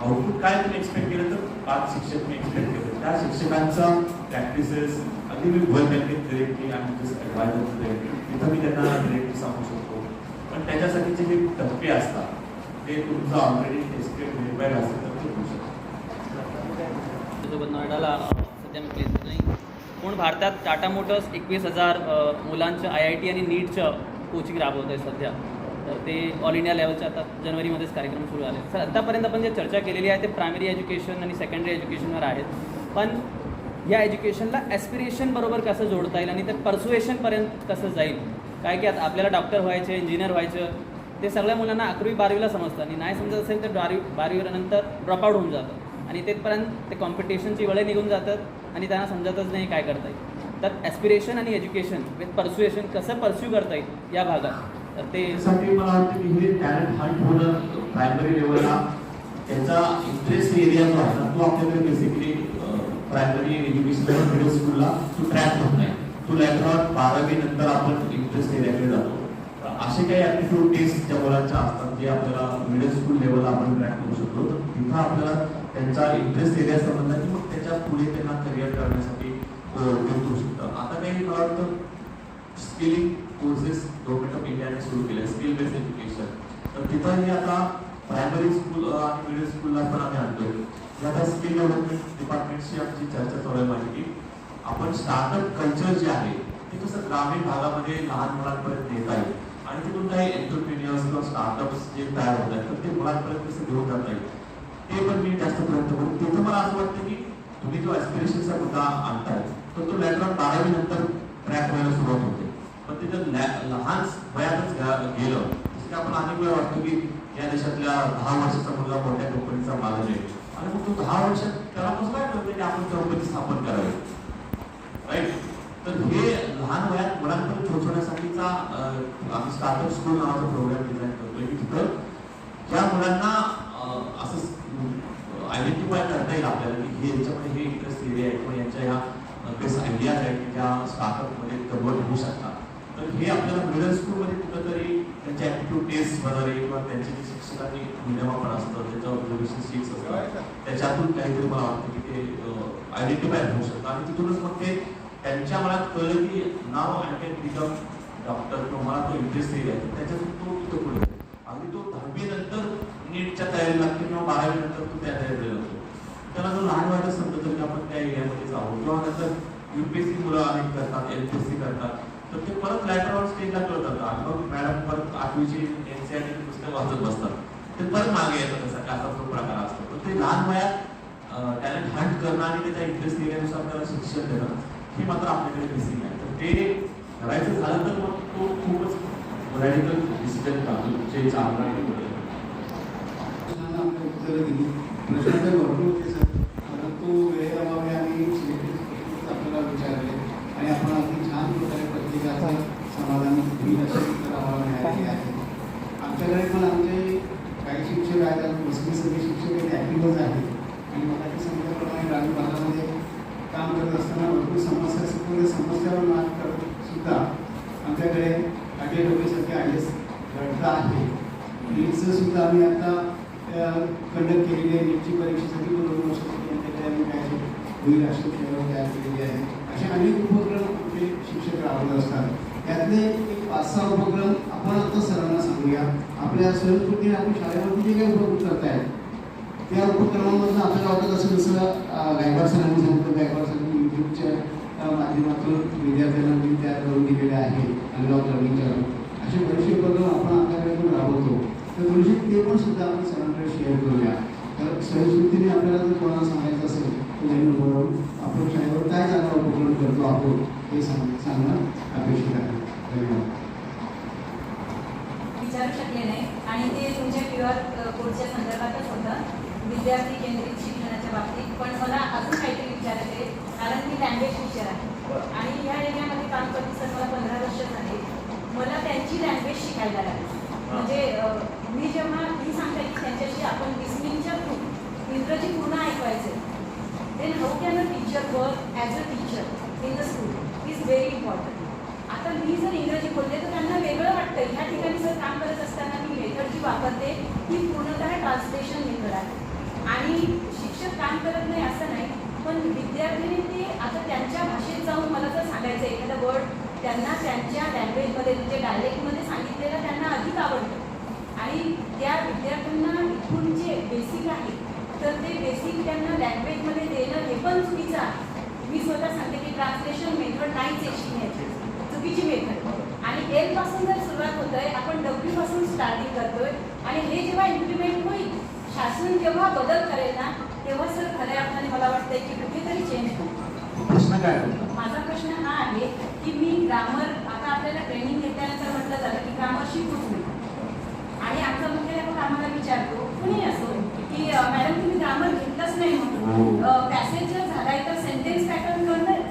आउटपुट काय तुम्ही एक्सपेक्ट केलं तर 5 शिक्षक तुम्ही एक्सपेक्ट केलं त्या शिक्षकांचा प्रॅक्टिसेस अगदी मी भर बँकेत डिरेक्टली आणि जसं ॲडवायझर तिथं मी त्यांना डिरेक्टली सांगू शकतो. पण त्याच्यासाठीचे जे टप्पे असतात ते तुमचं ऑलरेडी टेस्टेड व्हेरीफाईड असेल तर ते होऊ शकतं. सोबत नोएडाला सध्या मी प्लेस नाही. पण भारतात टाटा मोटर्स 21,000 मुलांचं IIT आणि नीटचं कोचिंग राबवत आहे सध्या. तर ते ऑल इंडिया लेवलचे आता जानेवारीमध्येच कार्यक्रम सुरू झाले. सर आत्तापर्यंत आपण जे चर्चा केलेली आहे ते प्रायमरी एज्युकेशन आणि सेकंडरी एज्युकेशनवर आहेत. पण या एज्युकेशनला ॲस्पिरेशन बरोबर कसं जोडता येईल आणि ते पर्सुएशनपर्यंत कसं जाईल. काय की आता आपल्याला डॉक्टर व्हायचं, इंजिनियर व्हायचं ते सगळ्या मुलांना 11वी-12वीला समजतं आणि नाही समजत असेल तर 12वीनंतर ड्रॉपआउट होऊन जातं आणि तेथपर्यंत ते कॉम्पिटिशनची वेळ निघून जातात आणि त्यांना समजतच नाही काय करता येईल. तर ॲस्पिरेशन आणि एज्युकेशन विथ पर्स्युएशन कसं पर्स्यू करता येईल या भागात. तर ते त्यासाठी मला वाटतं की हे टॅलेंट हंट होणं प्रायमरी लेवलला त्याचा इंटरेस्ट एरिया जो आहे ना तो आपल्याकडे बेसिकली प्रायमरी एज्युकेशन मिडल स्कूलला तो ट्रॅक होत नाही. तो लॅटर 12वी नंतर आपण इंटरेस्ट एरियाकडे जातो. असे काही ॲप्टिट्यूड टेस्ट ज्या मुलांच्या असतात जे आपल्याला मिडल स्कूल लेवलला आपण ट्रॅक करू शकतो. तर तिथं आपल्याला त्यांचा इंटरेस्ट एरिया समजला की मग त्याच्या पुढे त्यांना करिअर करण्यासाठी उपयोग करू शकतं. आता काही मला वाटतं स्किलिंग कोर्सेस गव्हर्नमेंट ऑफ इंडियाने सुरू केले स्किल बेस्ड एज्युकेशन. तर तिथंही आता प्रायमरी स्कूल आणि मिडल स्कूलला पण आम्ही आणतोय. आता स्किल डेव्हलपमेंट डिपार्टमेंटची आमची चर्चा चालू आहे माझी की आपण स्टार्टअप कल्चर जे आहे ते कसं ग्रामीण भागामध्ये लहान मुलांपर्यंत नेता येईल आणि तिथून काही एंटरप्रिन्युअर्स किंवा स्टार्टअप्स जे तयार होत आहेत तर ते मुलांपर्यंत कसं घेऊन जाता येईल ते पण मी जास्त प्रयत्न करू. तिथं मला असं वाटतं की तुम्ही जो ॲस्पिरेशनचा मुद्दा आणताय तर तो लॅटर 12वी नंतर ट्रॅक व्हायला सुरुवात होते. पण तिथं लहान वयातच गेलं जसं की आपण अनेक वेळा वाटतो की या देशातल्या 10 वर्षाचा मुलगा मोठ्या कंपनीचा मालक आहे आणि मग तो 10 वर्षात त्याला कसं काय कळतं की आपण कंपनी स्थापन करावी राईट. तर हे लहान वयात मुलांपर्यंत पोहोचवण्यासाठीचा आम्ही स्टार्टअप स्कूल नावाचा प्रोग्राम डिझाईन करतोय की तिथं ज्या मुलांना असं आयडेंटिफाय करता येईल आपल्याला की हे याच्यामध्ये हे इंटरेस्ट एरिया आहे किंवा यांच्या ह्या बेस्ट आयडियाज आहेत की ज्या स्टार्टअपमध्ये कन्वर्ट होऊ शकतात. तर हे आपल्याला मिडल स्कूलमध्ये कुठंतरी त्यांचे ॲप्टिट्यूड टेस्ट वगैरे किंवा त्यांचे जे शिक्षकांनी मूल्यमापन असतं त्याच्या ऑब्झर्वेशन शीट्स असतात त्याच्यातून काहीतरी मला वाटतं की ते आयडेंटिफाय होऊ शकतं आणि तिथूनच मग ते त्यांच्या मनात कळलं की नाव आय कॅन बिकम डॉक्टर किंवा मला तो इंटरेस्ट एरिया आहे त्याच्यातून तो तिथं पुढे अगदी तो 10वी नंतर नीटच्या तयारी लागते किंवा 12वी नंतर तो त्या तयारीला लागतो. त्याला जो लहान वयातच समजतं की आपण त्या एरियामध्ये जाऊ किंवा नंतर UPSC मुलं अनेक करतात LPSC करतात तर ते परत लॅटरवर स्टेजला कळतात आणि मग मॅडम परत 8वीची NCERT पुस्तक वाचत बसतात ते परत मागे येतात तसा असा तो प्रकार असतो. तर ते लहान वयात टॅलेंट हंट करणं आणि त्याच्या इंटरेस्ट एरियानुसार त्याला शिक्षण देणं हे मात्र आपल्याकडे मिसिंग आहे. तर ते करायचं झालं तर मग तो खूपच रॅडिकल डिसिजन काढतो जे चांगला उत्तरं दिली. प्रश्न तर भरपूर होते सर परंतु वेळेअभावी आम्ही आपल्याला विचारले आणि आपण अगदी छान प्रकारे प्रत्येकाचं समाधान होईल असे उत्तर आम्हाला मिळालेले आहे. आमच्याकडे पण आमचे काही शिक्षक आहेत 35 शिक्षक हे ॲक्टिव्हच आहेत आणि मराठी सांगितल्याप्रमाणे ग्रामीण भागामध्ये काम करत असताना भरपूर समस्या असतात समस्यावर मात करत सुद्धा आमच्याकडे ATWसारखे IAS घडता आहे. नीटचं सुद्धा आम्ही आता कंडक्ट केलेली आहे. नीटची परीक्षेसाठी 2 वर्षासाठी आमच्याकडे आम्ही काय होईल अशी तयार केलेली आहे. असे अनेक उपक्रम आमचे शिक्षक राबवत असतात. त्यातले एक 5-6 उपक्रम आपण आता सरांना सांगूया. आपल्या स्वयंस्फूर्तीने आपण शाळेमध्ये जे काही उपक्रम करतायत त्या उपक्रमांमधून आपल्याला वाटत असेल जसं गायकवाड सरांनी सांगितलं गायकवाड सरांनी यूट्यूबच्या माध्यमातून विद्यार्थ्यांना मी तयार करून दिलेले आहे अनलॉक लर्निंगच्या असे बरेचसे उपक्रम आपण आपल्याकडे पण राबवतो. तर थोडीशी ते पण सुद्धा आपण सरांकडे शेअर करूया. तर स्वयंस्फूर्तीने आपल्याला जर कोणाला सांगायचं असेल तर बरोबर आपण शाळेवर काय चांगला उपक्रम करतो आपण हे सांगणं अपेक्षित आहे. धन्यवाद. विचारू शकले नाही आणि ते तुमच्या QR कोडच्या संदर्भातच होतं विद्यार्थी केंद्रित शिक्षणाच्या बाबतीत. पण मला अजून काहीतरी विचारायचं आहे कारण मी लँग्वेज टीचर आहे आणि ह्या एरियामध्ये काम करते सर मला 15 वर्ष झाले. मला त्यांची लँग्वेज शिकायला लागली. म्हणजे मी जेव्हा मी सांगते की त्यांच्याशी आपण लिसनिंगच्या थ्रू इंग्रजी पूर्ण ऐकवायचं then how can a teacher work as a teacher in the school. Is very important. आता मी जर इंग्रजी बोलते तर त्यांना वेगळं वाटतं. ह्या ठिकाणी जर काम करत असताना मी मेथड जी वापरते ती पूर्णतः ट्रान्सलेशन मेथड आहे आणि शिक्षक काम करत नाही असं नाही, पण विद्यार्थ्यांनी ते आता त्यांच्या भाषेत जाऊन मला जर सांगायचं एखादा वर्ड त्यांना त्यांच्या लँग्वेजमध्ये म्हणजे डायलेक्टमध्ये सांगितलेलं त्यांना अधिक आवडतं आणि त्या विद्यार्थ्यांना इथून जे बेसिक आहे तर ते बेसिक त्यांना लँग्वेजमध्ये देणं हे पण चुकीचं आहे. मी स्वतः सांगते की ट्रान्सलेशन मेथड नाहीच आहे शिकण्याची, चुकीची मेथड. आणि एलपासून जर सुरुवात होत आहे, आपण डब्ल्यूपासून स्टार्टिंग करतोय आणि हे जेव्हा इम्प्लिमेंट होईल, शासन जेव्हा बदल करेल ना तेव्हा सर खऱ्या अर्थाने मला वाटतंय की कुठेतरी चेंज होईल. प्रश्न काय होता? माझा प्रश्न हा आहे की मी ग्रामर आता आपल्याला ट्रेनिंग घेतल्यानंतर म्हटलं झालं की ग्रामर शिकूच नाही आणि आमचा मुख्याध्यापक आम्हाला विचारतो कुणी असो की मॅडम तुम्ही ग्रामर घेतलंच नाही म्हणून पॅसेज जर झालाय तर सेंटेन्स पॅटर्न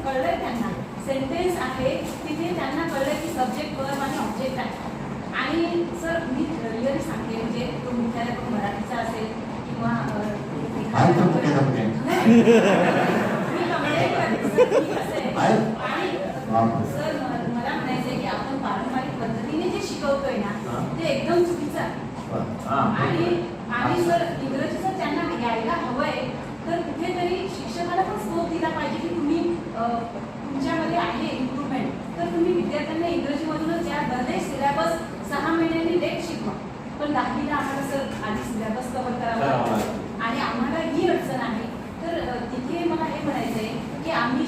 कळलंय त्यांना. सेंटेन्स आहे तिथे त्यांना कळलंय की सब्जेक्ट वर्ब आणि ऑब्जेक्ट आहे. आणि सर मी रिअली सांगते म्हणजे तो मुख्याध्यापक मराठीचा असेल किंवा आहे तो मुख्याध्यापक आहे. मी कंप्लेंट करते की कसं आहे आणि सर मला म्हणायचंय की आपण पारंपरिक पद्धतीने जे शिकवतोय ना ते एकदम चुकीचं आहे. आणि सर इंग्रजी जर त्यांना यायला हवंय तर कुठेतरी शिक्षकाला पण स्कोप दिला पाहिजे की तुम्ही तुमच्यामध्ये आहे इम्प्रूव्हमेंट तर तुम्ही विद्यार्थ्यांना इंग्रजीमधूनच या भले सिलेबस 6 महिन्यांनी लेट शिकवा, पण 10वीला आम्हाला सर आधी सिलेबस कव्हर करावा लागतो आणि आम्हाला ही अडचण आहे. तर तिथे मला हे म्हणायचं आहे की आम्ही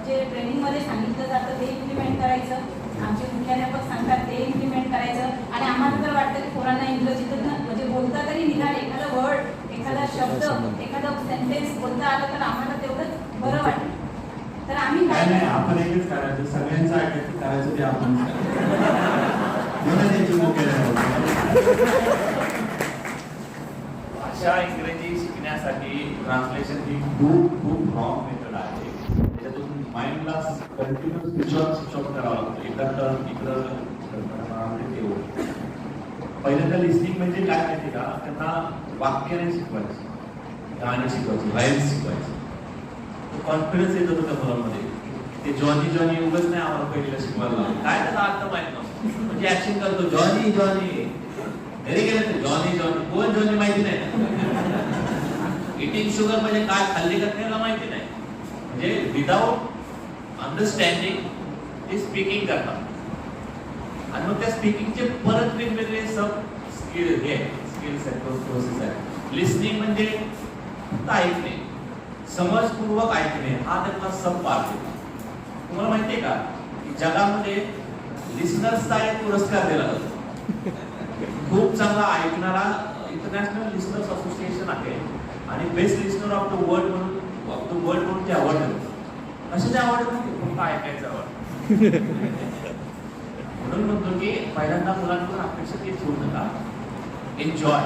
जे ट्रेनिंगमध्ये सांगितलं जातं ते इम्प्लिमेंट करायचं, आमचे मुख्याध्यापक सांगतात ते इम्प्लिमेंट करायचं आणि आम्हाला तर वाटतं की पोरांना इंग्रजीतून म्हणजे बोलता तरी निघाल एखादा वर्ड एखादा शब्द एखादा सेंटेन्स बोलता आलं तर आम्हाला तेवढंच बरं वाटेल. तर आम्ही काय नाही, आपण एकच करायचं, सगळ्यांचं ऐकायचं करायचं ते आपण भाषा इंग्रजी शिकण्यासाठी ट्रान्सलेशन ही खूप रॉंग मेथड आहे. त्याच्यातून माइंडला कंटिन्युअस स्विच ऑफ करावं लागतं. एकदा टर्न इकडं पहिल्यांदा लिस्निंग म्हणजे काय माहिती का, त्यांना वाक्य नाही शिकवायचं, गाणी शिकवायची, राईम्स शिकवायची. कॉन्फिडन्स येत होतं त्या मुलांमध्ये. ते जॉनी उगाच नाही आम्हाला पहिलीला शिकवायला लागलं, काय त्याचा अर्थ माहित नव्हतं. म्हणजे ऍक्शन करतो जॉनी घरी गेले तर जॉनी कोण जॉनी माहिती नाही. इटिंग शुगर म्हणजे काय खाल्ली का त्याला माहिती नाही. म्हणजे विदाउट अंडरस्टँडिंग ते स्पीकिंग करतात आणि मग त्या स्पीकिंगचे परत वेगवेगळे सब स्किल्स आहेत, प्रोसेस आहेत. लिस्निंग म्हणजे फक्त ऐकणे, समजपूर्वक ऐकणे हा त्यातला सब पार्ट आहे. तुम्हाला माहितीये का की जगामध्ये लिस्नर्सचा एक पुरस्कार दिला जातो. खूप चांगला ऐकणारा इंटरनॅशनल लिस्नर्स असोसिएशन आहे आणि best listener of the world म्हणून ते अवॉर्ड देतो. कशाचे अवॉर्ड म्हणजे फक्त ऐकायचं अवॉर्ड. म्हणून म्हणतो की पहिल्यांदा मुलांकडून अपेक्षा ते ठेवू नका, एन्जॉय,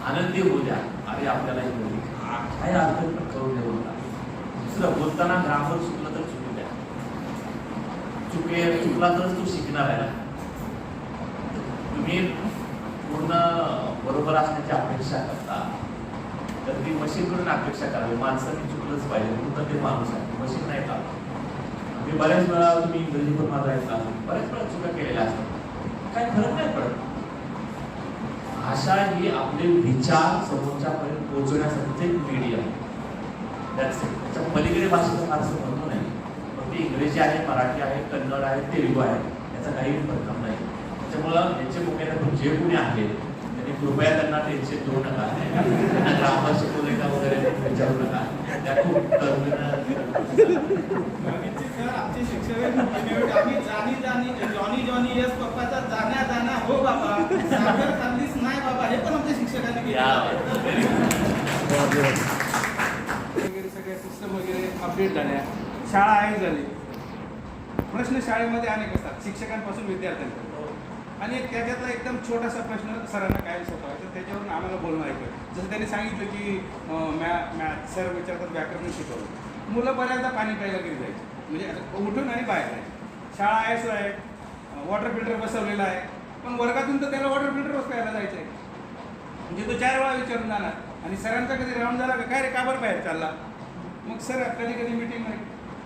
आनंदी होऊ द्या. अरे आपल्याला काय अर्थ करून देऊ नका. दुसरं बोलताना ग्रामर चुकलं तर चुकू द्या, चुकला तरच तू शिकणार आहे. तुम्ही पूर्ण बरोबर असण्याची अपेक्षा करता तर ती मशीनकडून अपेक्षा करावी. माणसाने चुकलंच पाहिजे, पूर्ण ते माणूस आहे, मशीन नाही का. मी बऱ्याच वेळा तुम्ही इंग्रजी पण माझा ऐकला, बऱ्याच वेळा चुका केलेल्या असतात, काय फरक नाही पडत. भाषा ही आपले विचार समोरच्यापर्यंत पोहोचवण्यासाठी एक मीडियम. त्याच्या पलीकडे भाषेचं फारसं महत्व नाही. मग ती इंग्रजी आहे, मराठी आहे, कन्नड आहे, तेलुगू आहे, याचा काही परिणाम नाही. त्याच्यामुळं याचे मुख्याध्यापक जे कोणी आहेत त्यांनी कृपया त्यांना टेन्शन देऊ नका, त्यांना ग्रामर शिकवले का वगैरे विचारू नका. त्या खूप आमचे शिक्षक आम्ही जॉनी यस पप्पाचा जाण्या हो बाबा साखर खाल्लीच नाही बाबा, हे पण आमच्या शिक्षकांनी वगैरे सगळ्या सिस्टम वगैरे अपडेट झाल्या, शाळा आहे झाली. प्रश्न शाळेमध्ये अनेक असतात, शिक्षकांपासून विद्यार्थ्यांपर्यंत. आणि त्याच्यातला एकदम छोटासा प्रश्न सरांना काय सोपवायचं त्याच्यावरून आम्हाला बोलणं ऐकलं. जसं त्यांनी सांगितलं की मॅथ सर विचारतात व्याकरण शिकवलं, मुलं बऱ्याचदा पाणी प्यायला गेली जायची, म्हणजे उठून आणि बाहेर जायचं. शाळा आहेच आहे, वॉटर फिल्टर बसवलेला आहे, पण वर्गातून तर त्याला वॉटर फिल्टरच प्यायला जायचं आहे. म्हणजे तो 4 वेळा विचारून जाणार आणि सरांचा कधी राऊंड झाला का काय रे का बरं बाहेर चालला. मग सर कधी कधी मिटिंग नाही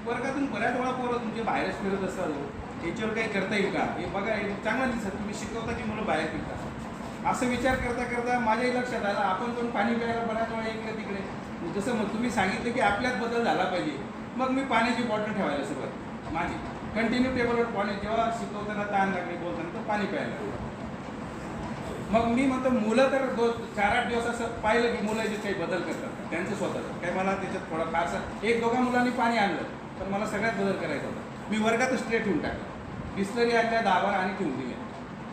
वर्गातून बऱ्याच वेळा पोरं तुमचे बाहेरच फिरत असतात याच्यावर काही करता येईल का हे बघा हे चांगलं दिसत तुम्ही शिकवता की मुलं बाहेर फिरतात असं विचार करता करता माझ्याही लक्षात आलं आपण पण पाणी प्यायला बऱ्याच वेळा इकडे तिकडे जसं मग तुम्ही सांगितलं की आपल्यात बदल झाला पाहिजे मग मी पाण्याची बॉटल ठेवायला सुरुवात माझी कंटिन्यू टेबलवर पाणी जेव्हा शिकवताना ताण लागले बोलताना तर पाणी प्यायला लागलं. मग मी म्हणतो मुलं तर 4-8 दिवस असं पाहिलं की मुलं जे काही बदल करतात त्यांचं स्वतःचं काय मला त्याच्यात थोडा फारसा 1-2 मुलांनी पाणी आणलं पण मला सगळ्यात बदल करायचा होता. मी वर्गातच स्ट्रेट ठेवून टाकलं बिस्लरी आणल्या 10 बार आणि ठेवून दिल्या.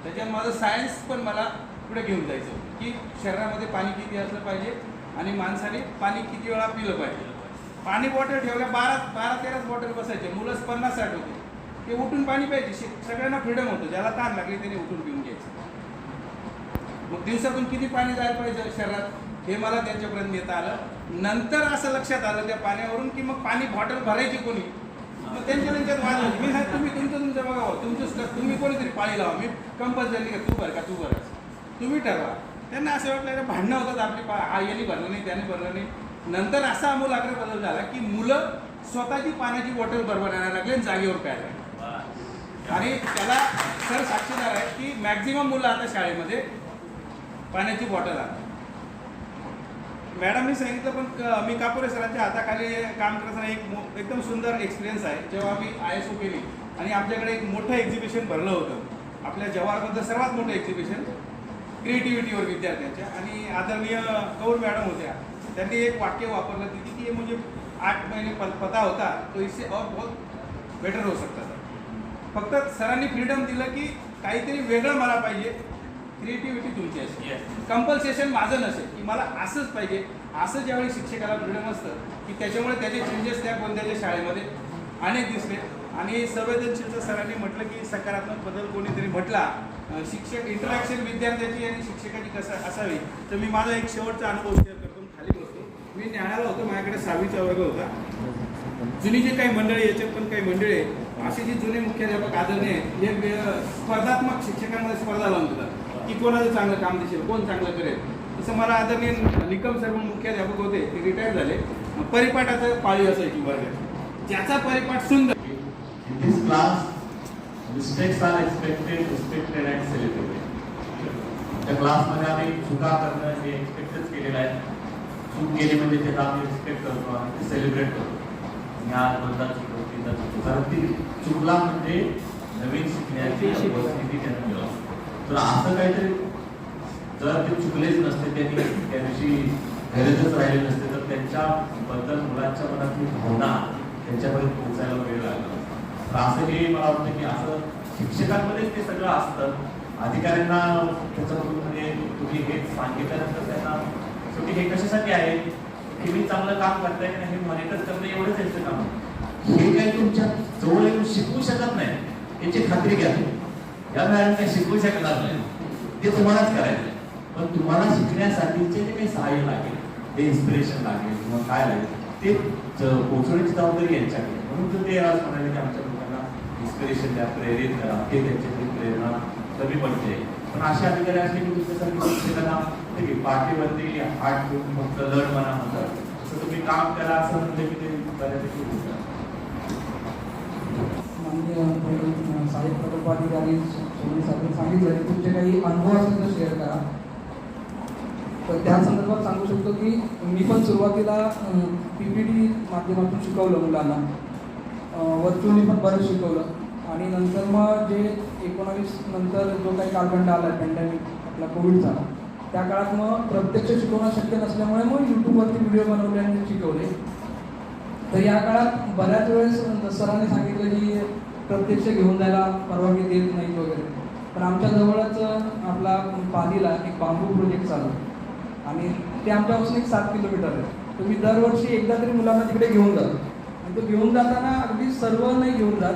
त्याच्यात माझं सायन्स पण मला पुढे घेऊन जायचं की शरीरामध्ये पाणी किती असलं पाहिजे आणि माणसाने पाणी किती वेळा पिलं पाहिजे. पाणी बॉटल ठेवल्या 12-13 बॉटल बसायचे मुलं 50-60 होते ते उठून पाणी प्यायचे. सगळ्यांना फ्रीडम होतं ज्याला ताण लागली त्याने उठून पिऊन घ्यायचं. मग दिवसातून किती पाणी जायला पाहिजे शरीरात हे मला त्यांच्यापर्यंत नेता आलं. नंतर असं लक्षात आलं त्या पाण्यावरून की मग पाणी बॉटल भरायची कोणी मग त्यांच्यात वाद होती. मी तुम्ही तुमचं बघावं तुमचं तुम्ही कोणीतरी पाणी लावा मी कंपल्सरी का तू भर का तू भरायचं तुम्ही ठरवा. त्यांना असं वाटलं भांडणं होतात आपली यांनी भरलं नाही त्याने भरलं नाही. नंतर असा आमूलाग्र बदल झाला की मुलं स्वतःची पाण्याची बॉटल बरोबर आणायला लागले आणि जागेवर प्यायला लागले. आणि त्याला सर साक्षीदार आहे की मॅक्झिमम मुलं आता शाळेमध्ये पाण्याची बॉटल आणतात. मॅडमनी सांगितलं पण मी कापुरे सरांच्या हाताखाली काम करताना एकदम सुंदर एक्सपिरियन्स आहे. जेव्हा आम्ही ISO केली आणि आपल्याकडे एक मोठं एक्झिबिशन भरलं होतं आपल्या जवाहरमधलं सर्वात मोठं एक्झिबिशन क्रिएटिव्हिटीवर विद्यार्थ्यांच्या आणि आदरणीय कौर मॅडम होत्या त्यांनी एक वाक्य वापरलं तिथे की मुझे 8 महीने पता होता तो इससे और बहुत बेटर हो सकता था. फक्त सरांनी फ्रीडम दिलं की काहीतरी वेगळं मला पाहिजे. क्रिएटिव्हिटी तुमची असेल कंपल्सेशन माझं नसेल की मला असंच पाहिजे. असं ज्यावेळी शिक्षकाला फ्रीडम असतं की त्याच्यामुळे त्याचे चेंजेस त्या कोणत्याच्या शाळेमध्ये अनेक दिसले. आणि संवेदनशीलचं सरांनी म्हटलं की सकारात्मक बदल कोणीतरी म्हटला शिक्षक इंटरॅक्शन विद्यार्थ्याची आणि शिक्षकाची कसं असावी. तर मी माझा एक शेवटचा अनुभव शेअर करतो. खाली बसतो मी न्यायाला होतो माझ्याकडे 6वीचा वर्ग होता. जुनी जे काही मंडळी याच्यात पण काही मंडळी असे जे जुने मुख्याध्यापक आदरणीय हे स्पर्धात्मक शिक्षकांमध्ये स्पर्धा लावून देतात की कोणाचं चांगलं काम दिसेल कोण चांगलं करेल. तसं मला आदरणीय निकम सर म्हणून मुख्याध्यापक होते ते रिटायर झाले. परिपाठाचं पाळी असायची वर्गात ज्याचा परिपाठ सुंदर. In this class, mistakes are expected, respected and celebrated. त्या क्लासमध्ये आम्ही चुका करणं हे एक्सपेक्टच केलेलं आहे. चूक केली म्हणजे त्याचा आम्ही रिस्पेक्ट करतो आणि ते सेलिब्रेट करतो. ज्ञान बद्दल शिकवतो कारण ती चुकला म्हणजे नवीन शिकण्याची परिस्थिती त्यांना मिळाली. तर असं काहीतरी जर ते चुकलेच नसते त्यांनी त्या दिवशी गरजच राहिले नसते तर त्यांच्याबद्दल मुलांच्या मनातली भावना त्यांच्यापर्यंत पोहोचायला वेळ लागला. तर असं हे मला वाटतं की असं शिक्षकांमध्येच ते सगळं असतं. अधिकाऱ्यांना त्याच्यामधून म्हणजे तुम्ही हे सांगितल्यानंतर त्यांना शेवटी हे कशासाठी आहे की मी चांगलं काम करताय की नाही हे मॉनिटर करणं एवढंच यांचं काम. हे काही तुमच्या जवळ येऊन शिकवू शकत नाही याची खात्री घ्या. या मॅडम काही शिकवू शकणार नाही ते तुम्हालाच करायचं. पण तुम्हाला शिकण्यासाठीचे जे काही सहाय्य लागेल ते इन्स्पिरेशन लागेल किंवा काय लागेल ते पोहोचवण्याची जबाबदारी यांच्याकडे. म्हणून ते आज म्हणाले की आमच्या लोकांना इन्स्पिरेशन द्या प्रेरित करा ते त्यांच्याकडे प्रेरणा कमी पडते. पण अशा अधिकारी असले की तुमच्यासारखी शिक्षकांना ठीक आहे पाठीवरती हात ठेवून फक्त लढ म्हणा म्हणतात तसं तुम्ही काम करा असं म्हणलं की ते बऱ्यापैकी होतं. माननीय सहाय्यक प्रकल्प अधिकारी सांगितलं की तुमचे काही अनुभव असेल तर शेअर करा. तर त्या संदर्भात सांगू शकतो की मी पण सुरुवातीला PPT माध्यमातून शिकवलं मुलांना. व्हर्च्युअली पण बरंच शिकवलं. आणि नंतर मग जे 19 नंतर जो काही कालखंड आला पॅन्डेमिक आपला कोविडचा त्या काळात मग प्रत्यक्ष शिकवणं शक्य नसल्यामुळे मग यूट्यूबवरती व्हिडिओ बनवले आणि शिकवले. तर या काळात बऱ्याच वेळेस सरांनी सांगितलं की प्रत्यक्ष घेऊन जायला परवानगी देत नाहीत वगैरे. पण आमच्या जवळच आपला पालीला एक बांबू प्रोजेक्ट चालू आणि ते आमच्यापासून एक 7 किलोमीटर आहे. तर मी दरवर्षी एकदा तरी मुलांना तिकडे घेऊन जातो. आणि तो घेऊन जाताना अगदी सर्व नाही घेऊन जात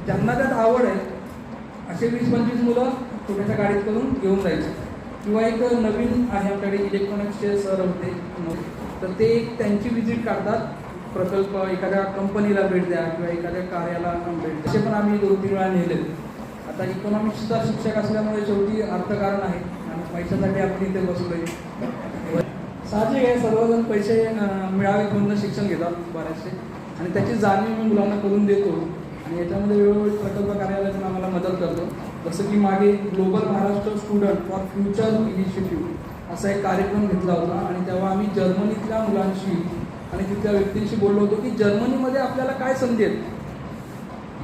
ज्यांना त्यात आवड आहे असे 20-25 मुलं छोट्याशा गाडीत करून घेऊन जायचे. किंवा एक नवीन आहे आमच्याकडे इलेक्ट्रॉनिक्सचे सर होते तर ते त्यांची व्हिजिट काढतात. प्रकल्प एखाद्या कंपनीला भेट द्या किंवा एखाद्या कार्याला भेट द्या. असे पण आम्ही 2-3 वेळा नेले. आता इकॉनॉमिक्सचा शिक्षक असल्यामुळे शेवटी अर्थकारण आहे आणि पैशासाठी आपण इथे बसलोय. साहजिक आहे सर्वजण पैसे मिळावे म्हणून शिक्षण घेतात बऱ्याचसे. आणि त्याची जाणीव मी मुलांना करून देतो आणि याच्यामध्ये वेळोवेळी प्रकल्प कार्यालयातून आम्हाला मदत करतो. जसं की मागे global Maharashtra student for future initiative असा एक कार्यक्रम घेतला होता आणि तेव्हा आम्ही जर्मनीतल्या मुलांशी आणि तिथल्या व्यक्तींशी बोललो होतो की जर्मनीमध्ये आपल्याला काय संधी आहेत.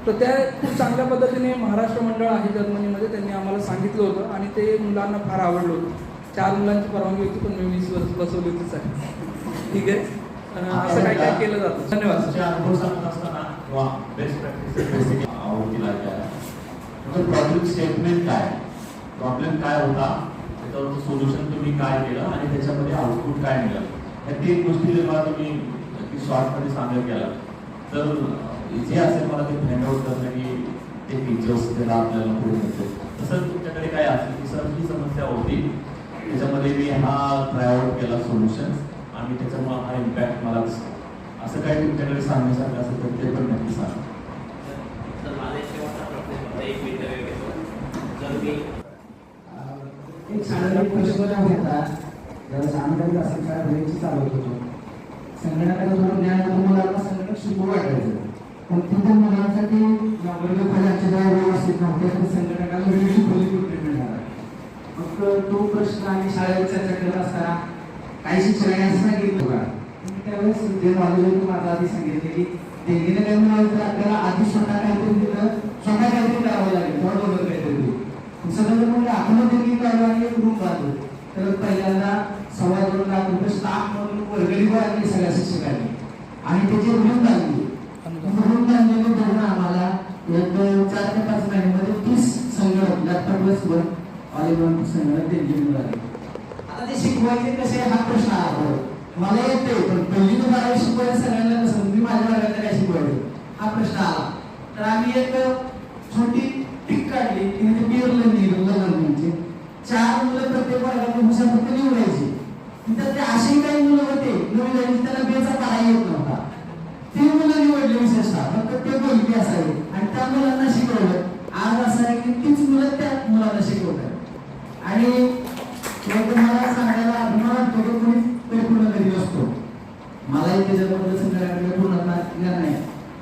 तर त्या खूप चांगल्या पद्धतीने महाराष्ट्र मंडळ आहे जर्मनीमध्ये, त्यांनी आम्हाला सांगितलं होतं आणि ते मुलांना फार आवडलं होतं. 4 मुलांची परवानगी होती पण मी 20 वर्ष बसवली होतीच आहे. ठीक आहे, असं काय काय केलं जातं. धन्यवाद. तुमचे अनुभव सांगत असताना किंवा बेस्ट प्रॅक्टिस आवडतील प्रॉब्लेम स्टेटमेंट काय, प्रॉब्लेम काय होता, त्याच्यावरचं सोल्युशन तुम्ही काय केलं आणि त्याच्यामध्ये आउटपुट काय मिळालं, या 3 गोष्टी जर मला तुम्ही अगदी शॉर्टमध्ये सांगत गेला तर इझी असेल मला ते फाइंड आउट करणं की ते फीचर्स त्याला आपल्याला पुढे मिळते. तसं तुमच्याकडे काय असेल की सर ही समस्या होती, त्याच्यामध्ये मी हा ट्राय आउट केला सोल्युशन आणि त्याच्यामुळे हा इम्पॅक्ट मला दिसतो, असं काही तुमच्याकडे सांगण्यासारखं असेल तर ते पण नक्की सांगा. तर माझा शेवटचा प्रश्न फक्त 1 मिनिट वेळ घेतो. जर मी एक शाळेत प्रशिक्षण होता, ज्यावेळेस आम्ही असं काय बरेचशी चालवत होतो. संगणकाचं थोडं ज्ञान मुलांना संगणक शिकवू वाटायचं, पण तिथे मुलांसाठी वर्गखोल्याच्या व्यवस्थित नव्हत्या, तर संगणकाला वेळ शिकवली कुठे मिळणार. मग तो प्रश्न आम्ही शाळेत चर्चा करत असताना काही शिक्षकांनी असं सांगितलं का, त्यावेळेस जे नॉलेज माझा आधी सांगितले की देणगीने काय म्हणाल तर आपल्याला आधी स्वतः काहीतरी दिलं, स्वतः काहीतरी करावं लागेल, थोडं बरोबर काहीतरी. सगळं म्हणजे आपण देणगी काढू आणि एक ग्रुप बांधू. तर पहिल्यांदा 2.25 लाख रुपये स्टाफ म्हणून वर्गणी आणली सगळ्या शिक्षकांनी आणि त्याची रूम बांधली. रूम बांधलेली धरून आम्हाला एक 4 ते 5 महिन्यामध्ये 30 संगणक लॅपटॉप बसवर ऑल इन वन संगणक देणगी मिळाली. आता ते शिकवायचे कसे हा प्रश्न आला. मला येते पण 1ली ते 12वी शिकवायला सगळ्यांना कसं, मी माझ्या वर्गाला काय शिकवायचं हा प्रश्न आला. तर आम्ही एक छोटी टिक काढली की म्हणजे पिअर लर्निंगची 4 मुलं प्रत्येक वर्गामध्ये हुशार फक्त निवडायची. तर ते असे काही मुलं होते नवीन त्याला बेचा पाडा येत नव्हता, 3 मुलं निवडले विशेषतः, फक्त ते बोलकी असावे आणि त्या मुलांना शिकवलं. आज असं आहे की 30 मुलं त्या मुलांना शिकवतात आणि तुम्हाला सांगायला अभिमान वाटतो की कोणी ते पूर्ण करीत असतो. मलाही त्याच्याबद्दल संगणकाकडे पूर्ण ज्ञान नाही,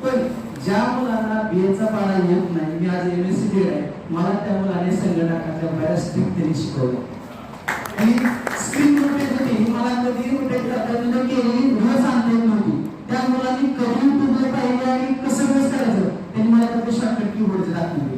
पण ज्या मुलांना बीएचा पाडा येत नाही, मी आज MSc आहे, मला त्या मुलाने संगणकाच्या बऱ्याच ट्रिक त्यांनी शिकवलं. आणि स्क्रीन रोटेट होती, मला कधी रोटेट करताना केलेली रोज आणता येत नव्हती. त्या मुलांनी कधी युट्यूबला पाहिलं आणि कसं रोज करायचं त्यांनी मला त्याचे शॉर्टकट कीबोर्डचे दाखवले.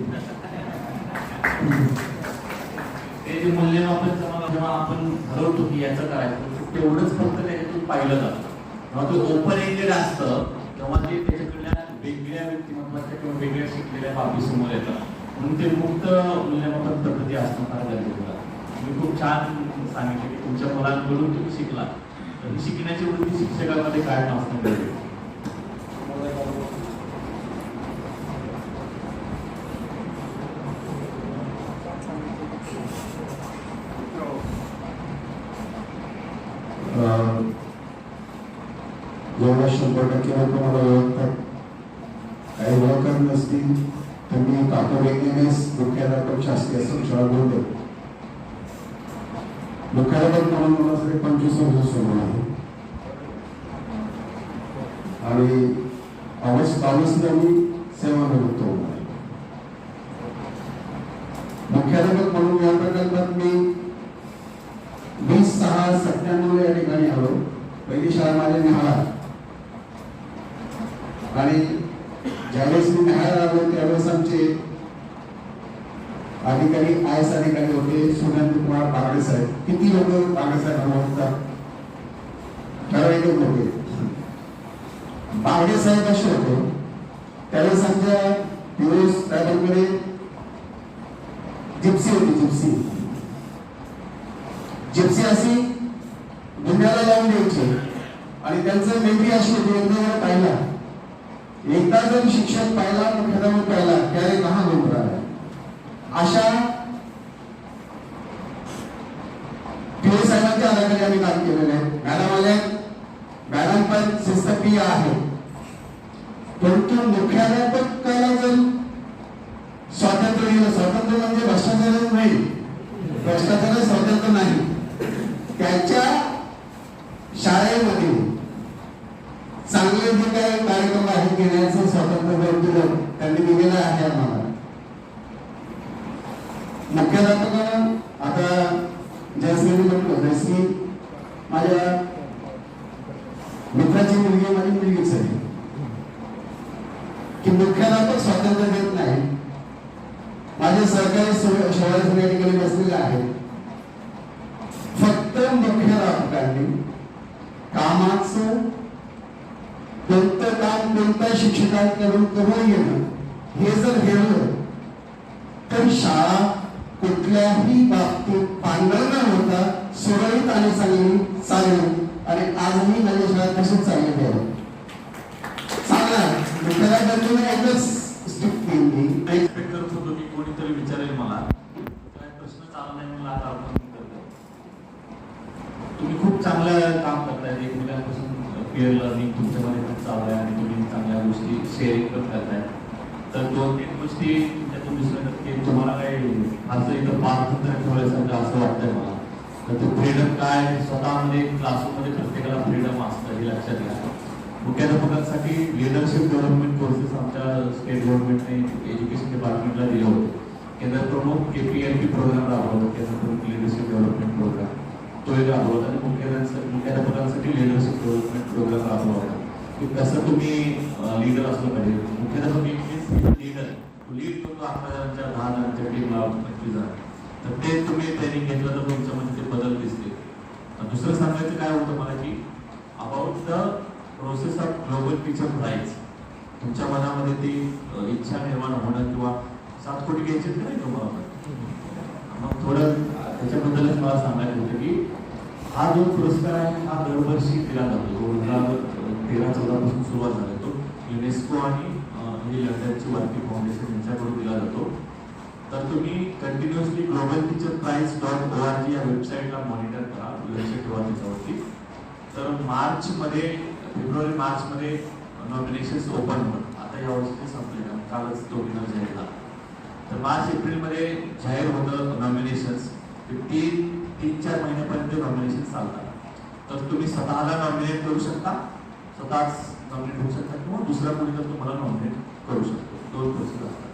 ते जे मूल्यमापन जेव्हा आपण ठरवतो की याचं करायचं तेवढंच फक्त त्याच्यातून पाहिलं जातं. जेव्हा ते ओपन एंडेड असतं तेव्हा ते त्याच्याकडल्या वेगळ्या व्यक्तिमत्वाच्या किंवा वेगळ्या शिकलेल्या बाबी समोर येतात. म्हणून ते मुक्त मूल्यमापन पद्धती असणं फार गरजेचं आहे. तुम्ही खूप छान सांगितले की तुमच्या मुलांकडून तुम्ही शिकला, तर ही शिकण्याची वृत्ती शिक्षकांमध्ये काय नसणं गरजेचं. जेवढा 100% तुम्हाला ओळखतात, काही ओळखत नसतील तर मी तातडीनेच मुख्याध्यापक शासकीय शाळा बोलतो. मुख्याध्यापक म्हणून मला सगळे 25 वर्ष समोर आहे आणि ऑगस्ट 22ला मी सेवानिवृत्त होणार आहे. मुख्याध्यापक म्हणून या प्रकल्पात मी 20/6/97 या ठिकाणी आलो. पहिली शाळा माझ्या निहाळा आणि ज्यावेळेस मी निहाळा आलो त्यावेळेस आमचे अधिकारी IAS अधिकारी होते सुनंद कुमार बागडे साहेब. किती लोक बागडे साहेब ओळखतात? ठराविक होते. बागडे साहेब असे होते त्यावेळेस आमच्या फिरोज साहेबांकडे जिप्सी होती. जिप्सी अशी दुनियाला लावून द्यायची आणि त्यांचं मेमरी अशी होती, एकदा जर शिक्षक पाहिला मुख्याध्यापक पाहिला त्याने 10 गुण राहिला. अशा पीओ साहेबांच्या हाताखाली आम्ही काम केलेलं आहे. मॅडम आले, मॅडम पण शिस्तप्रिय आहे, परंतु मुख्याध्यापकाला जर स्वातंत्र्य दिलं, स्वातंत्र्य म्हणजे भ्रष्टाचारच नाही, भ्रष्टाचार स्वातंत्र्य नाही, त्याच्या शाळेमध्ये चांगले सगळे जे काही कार्यक्रम आहेत घेण्याचं स्वातंत्र्य त्यांनी दिलेलं आहे आम्हाला. मुख्याध्यापकांना आता जयश्री म्हटलं, जयश्री माझ्या मित्राची मुलगी माझी मुलगीच आहे की मुख्याध्यापक स्वातंत्र्य देत नाही. माझे सहकारी शाळा या ठिकाणी बसलेले आहेत. फक्त मुख्याध्यापकांनी कामाचं कोणतं काम कोणत्या शिक्षकांकडून करून घेणं हे जर घेतलं तर शाळा कुठल्याही बाबतीत पांढर न होता सुरळीत आणि चांगली चालेल. आणि आजही माझ्या शाळा तशीच चाललेली आहे. चांगला मुख्याध्यापकांनी एकच स्टिक केली. एक्सपेक्ट करत होतो की कोणीतरी विचारेल मला काय प्रश्न चालला नाही म्हणून आता आपण करतो. तुम्ही खूप चांगलं काम करताय. एक मुलांपासून पीअर लर्निंग तुमच्यामध्ये पण चालू आहे आणि तुम्ही चांगल्या गोष्टी शेअरिंग पण करताय. तर 2-3 गोष्टी त्यातून दिसल्या की तुम्हाला काही असं इथं पारतंत्र्य ठेवल्यासारखं असं वाटतंय मला. तर ते फ्रीडम काय स्वतःमध्ये क्लासरूममध्ये प्रत्येकाला फ्रीडम असतं हे लक्षात घ्या. मुख्याध्यापकांसाठी लिडरशिप डेव्हलपमेंट कोर्सेस आमच्या स्टेट गव्हर्नमेंटने एज्युकेशन डिपार्टमेंटला दिले होते. केंद्र प्रमुख KPLP प्रोग्राम राबवला, केंद्र प्रमुख लिडरशिप डेव्हलपमेंट प्रोग्राम तो एक राबवला आणि मुख्याध्यापकांसाठी लिडरशिप डेव्हलपमेंट प्रोग्राम राबवला होता की कसं तुम्ही लीडर असलं पाहिजे. मुख्याध्यापक लीडर लीड करतो 11 जणांच्या 10 जणांच्या टीमला 25 जण. तर ते तुम्ही ट्रेनिंग घेतलं तर तुमच्यामध्ये ते बदल दिसते. दुसरं सांगायचं काय होतं मला की about the process of global teacher prize तुमच्या मनामध्ये ती इच्छा निर्माण होणं किंवा 7 कोटी घ्यायचे नाही तुम्हाला. मग थोडं त्याच्याबद्दलच मला सांगायचं होतं की हा जो पुरस्कार आहे हा दरवर्षी दिला जातो. 2013-14 पासून सुरुवात झाला. तो युनेस्को आणि लंडनची वारकी फाउंडेशन यांच्याकडून दिला जातो. तर तुम्ही कंटिन्युअसली ग्लोबल टीचर प्राइज.org या वेबसाईटला मॉनिटर करा, लक्ष ठेवा त्याच्यावरती. तर फेब्रुवारी-मार्चमध्ये नॉमिनेशन्स ओपन होतात. आता या वर्षी ते संपले ना, कालच तो विनर जाहीर झाला. तर मार्च-एप्रिलमध्ये जाहीर होतं नॉमिनेशन्स. 3-4 महिन्यापर्यंत नॉमिनेशन चालतात. तर तुम्ही स्वतःला नॉमिनेट करू शकता, स्वतःच नॉमिनेट होऊ शकता किंवा दुसऱ्या कोणी तर तुम्हाला नॉमिनेट करू शकतो. 2 प्रोसेस असतात.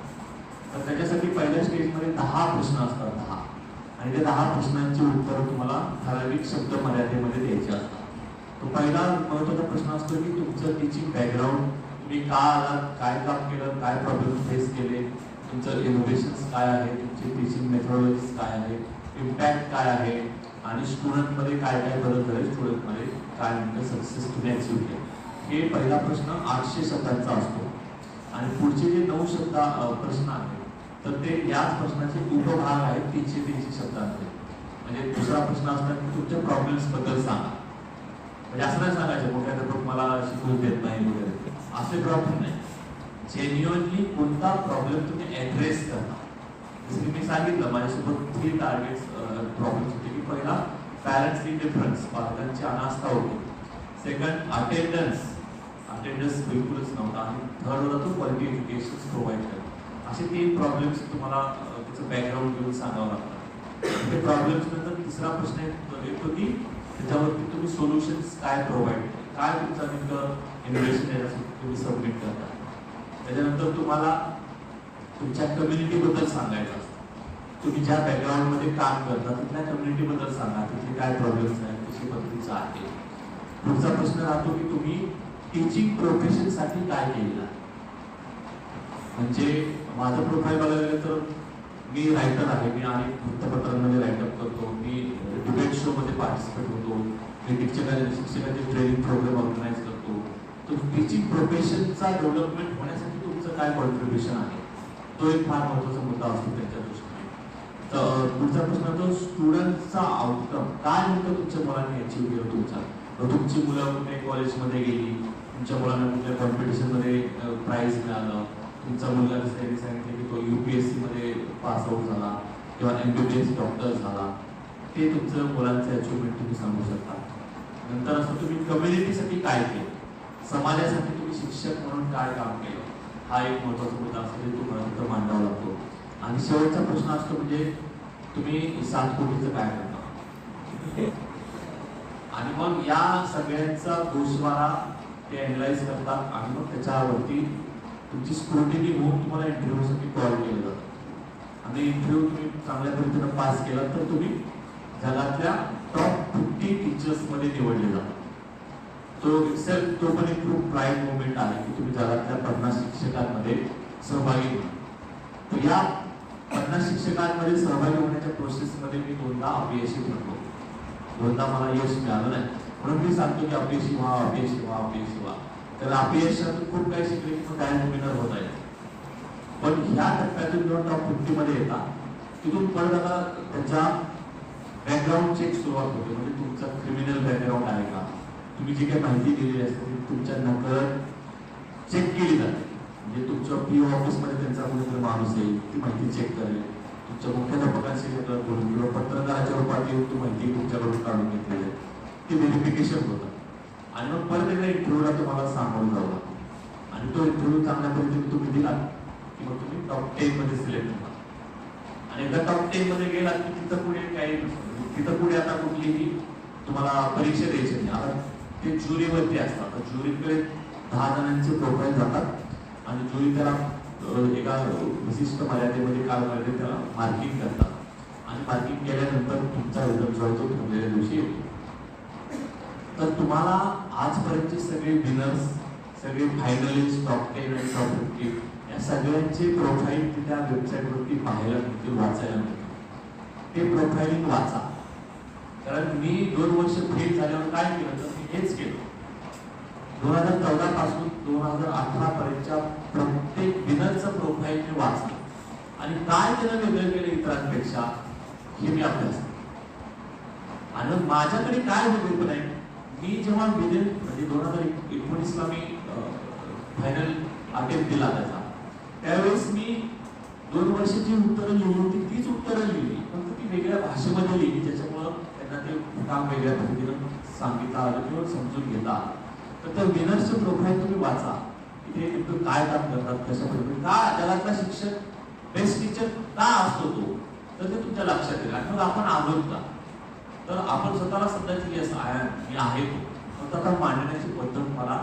तर त्याच्यासाठी पहिल्या स्टेजमध्ये 10 प्रश्न असतात. 10 आणि त्या 10 प्रश्नांची उत्तरं तुम्हाला ठराविक शब्द मर्यादेमध्ये द्यायची असतात. तो पहिला महत्त्वाचा प्रश्न असतो की तुमचं टीचिंग बॅकग्राऊंड, तुम्ही का आलात, काय काम केलं, काय प्रॉब्लेम फेस केले, तुमचं इनोव्हेशन्स काय आहे, तुमची टीचिंग मेथोडॉलॉजीज काय आहे, इम्पॅक्ट काय आहे आणि स्टुडंटमध्ये काय काय बदल झाले, स्टुडंटमध्ये काय म्हणजे सक्सेस तुम्ही अचीव्ह केले. हे पहिला प्रश्न 800 शब्दांचा असतो. आणि पुढचे जे 9 प्रश्न आहेत तर ते याच प्रश्नाचे उपभाग आहेत 300 शब्दांचे. म्हणजे दुसरा प्रश्न असतात की तुमच्या प्रॉब्लेम्स बद्दल सांगा. म्हणजे असं नाही सांगायचं मुख्याध्यापक मला शिकवू देत नाही वगैरे, असे प्रॉब्लेम नाही. जेन्युअनली कोणता प्रॉब्लेम तुम्ही ऍड्रेस करता. जसं मी सांगितलं माझ्यासोबत 3 टार्गेट्स प्रॉब्लेम्स होते की पहिला पॅरेंट्स इंडिफरन्स, पालकांची अनास्था होती. सेकंड अटेंडन्स बिलकुलच नव्हता. आणि थर्ड होता तो क्वालिटी एज्युकेशन प्रोव्हाइड करणं. असे 3 प्रॉब्लेम्स तुम्हाला त्याचं बॅकग्राऊंड घेऊन सांगावं लागतं. ते प्रॉब्लेम्स नंतर तिसरा प्रश्न येतो की त्याच्यावरती तुम्ही सोल्युशन्स काय प्रोव्हाइड, काय तुमचं नेमकं इनोव्हेशन याच्यासाठी तुम्ही सबमिट करता. त्याच्यानंतर तुम्हाला तुमच्या कम्युनिटीबद्दल सांगायचं असतं. तुम्ही ज्या बॅकग्राऊंडमध्ये काम करता तिथल्या कम्युनिटीबद्दल सांगा, तिथले काय प्रॉब्लेम्स आहेत, कशी पद्धतीचं आहे. पुढचा प्रश्न राहतो की तुम्ही टीचिंग प्रोफेशनसाठी काय केलेलं आहे. म्हणजे माझं प्रोफाईल बघायला गेलं तर मी रायटर आहे. मी अनेक वृत्तपत्रांमध्ये राईटअप करतो. मी डिबेट शोमध्ये पार्टिसिपेट होतो. मी शिक्षकाचे ट्रेनिंग प्रोग्राम ऑर्गनाईज करतो. तो टीचिंग प्रोफेशनचा डेव्हलपमेंट होण्यासाठी तुमचं काय कॉन्ट्रीब्युशन आहे तो एक फार महत्त्वाचा मुद्दा असतो त्यांच्या दृष्टीने. तर पुढचा प्रश्न तो स्टुडंटचा आउटकम काय नेमकं तुमच्या मुलांनी अचीव्ह केलं तुमचा. तुमची मुलं कुठल्या कॉलेजमध्ये गेली, तुमच्या मुलांना कुठल्या कॉम्पिटिशनमध्ये प्राईज मिळालं, तुमचा मुलगा जसं त्यांनी सांगितलं की तो UPSC मध्ये पास आउट झाला किंवा MBBS डॉक्टर झाला, ते तुमचं मुलांचे अचिव्हमेंट तुम्ही सांगू शकता. नंतर असं तुम्ही कम्युनिटीसाठी काय केलं, समाजासाठी तुम्ही शिक्षक म्हणून काय काम केलं, हा एक महत्त्वाचा मुद्दा असतो जे तुम्हाला तिथं मांडावा लागतो. आणि शेवटचा प्रश्न असतो म्हणजे तुम्ही 7 कोटीचं काय करता. आणि मग या सगळ्यांचा गोषवारा ते अॅनलाइज करतात आणि मग त्याच्यावरती तुमची स्क्रुटिनी होऊन तुम्हाला इंटरव्ह्यूसाठी कॉल केलं जातं आणि इंटरव्ह्यू तुम्ही चांगल्या पद्धतीनं पास केला तर तुम्ही जगातल्या टॉप 50 टीचर्समध्ये निवडले जातात. तो पण एक खूप प्राईड मोमेंट आहे की तुम्ही जगातल्या 50 शिक्षकांमध्ये सहभागी होता. तर या 50 शिक्षकांमध्ये सहभागी होण्याच्या प्रोसेसमध्ये मी दोनदा अपयशी ठरलो. दोनदा मला यश मिळालं नाही म्हणून मी सांगतो की अपयशी व्हा, अपयशी व्हा, अपयशी व्हा. तर अपयशातून खूप काही शिकले की काय विनर होत आहे. पण ह्या टप्प्यातून जेव्हा टॉप 50 मध्ये येतात तिथून परत आता त्याच्या बॅकग्राऊंड चेक सुरुवात होते. म्हणजे तुमचा क्रिमिनल बॅकग्राऊंड आहे का, तुम्ही जी काही माहिती दिलेली असते ती तुमच्या नकळत चेक केली जाते. म्हणजे तुमच्या PO ऑफिसमध्ये त्यांचा कोणीतरी माणूस येईल, ती माहिती चेक करेल. तुमच्या मुख्याध्यापकांशी बोलून किंवा पत्रकाराच्या रूपात येऊन ती माहिती तुमच्याकडून काढून घेतलेली आहे, ती व्हेरिफिकेशन होतं. आणि मग परत एकदा इंटरव्ह्यूला तुम्हाला सामोरं जावं लागतं आणि तो इंटरव्ह्यू चांगल्या पद्धतीने तुम्ही दिला की मग तुम्ही टॉप 10 मध्ये सिलेक्ट होता. आणि एकदा टॉप 10 मध्ये गेलात की तिथं पुढे आता कुठलीही तुम्हाला परीक्षा द्यायची नाही. आता ते ज्युरीवरती असतात. ज्युरीकडे 10 जणांचे प्रोफाईल जातात आणि ज्युरी त्याला एका विशिष्ट मर्यादेमध्ये कालमध्ये त्याला मार्किंग करतात आणि मार्किंग केल्यानंतर तुमचा रिझल्ट जो आहे तो ठरलेल्या दिवशी येतो. तर तुम्हाला आजपर्यंतचे सगळे विनर्स, सगळे फायनलिस्ट, टॉप 10 आणि टॉप 50 या सगळ्यांचे प्रोफाईल त्या वेबसाईटवरती पाहायला मिळतील, वाचायला मिळतील. ते प्रोफाईलिंग वाचा. कारण मी 2 वर्ष फेल झाल्यावर काय केलं तर मी हेच केलं. 2014 पासून 2018 पर्यंतच्या प्रत्येक विनरचं प्रोफाईल मी वाचलं आणि काय त्यानं वेगळं केलं इतरांपेक्षा हे मी अभ्यास. आणि माझ्याकडे काय वेगळेपण आहे, मी जेव्हा म्हणजे 2019ला मी फायनल अटेम्प्ट दिला त्यावेळेस मी 2 वर्षाची उत्तरं लिहिली होती, तीच उत्तरं लिहिली, फक्त ती वेगळ्या भाषेमध्ये लिहिली ज्याच्यामुळं त्यांना ते काम वेगळ्या पद्धतीनं सांगितलं आलं किंवा समजून घेता आलं. तर त्या विनर्सचं प्रोफाईल तुम्ही वाचा की ते नेमकं काय काम करतात, कशा पद्धतीने, का जगातला शिक्षक बेस्ट टीचर का असतो तो, तर ते तुमच्या लक्षात येईल. आणि मग आपण आलोच का, तर आपण स्वतःला समजायचं की असं मी आहे तो, फक्त आता मांडण्याची पद्धत मला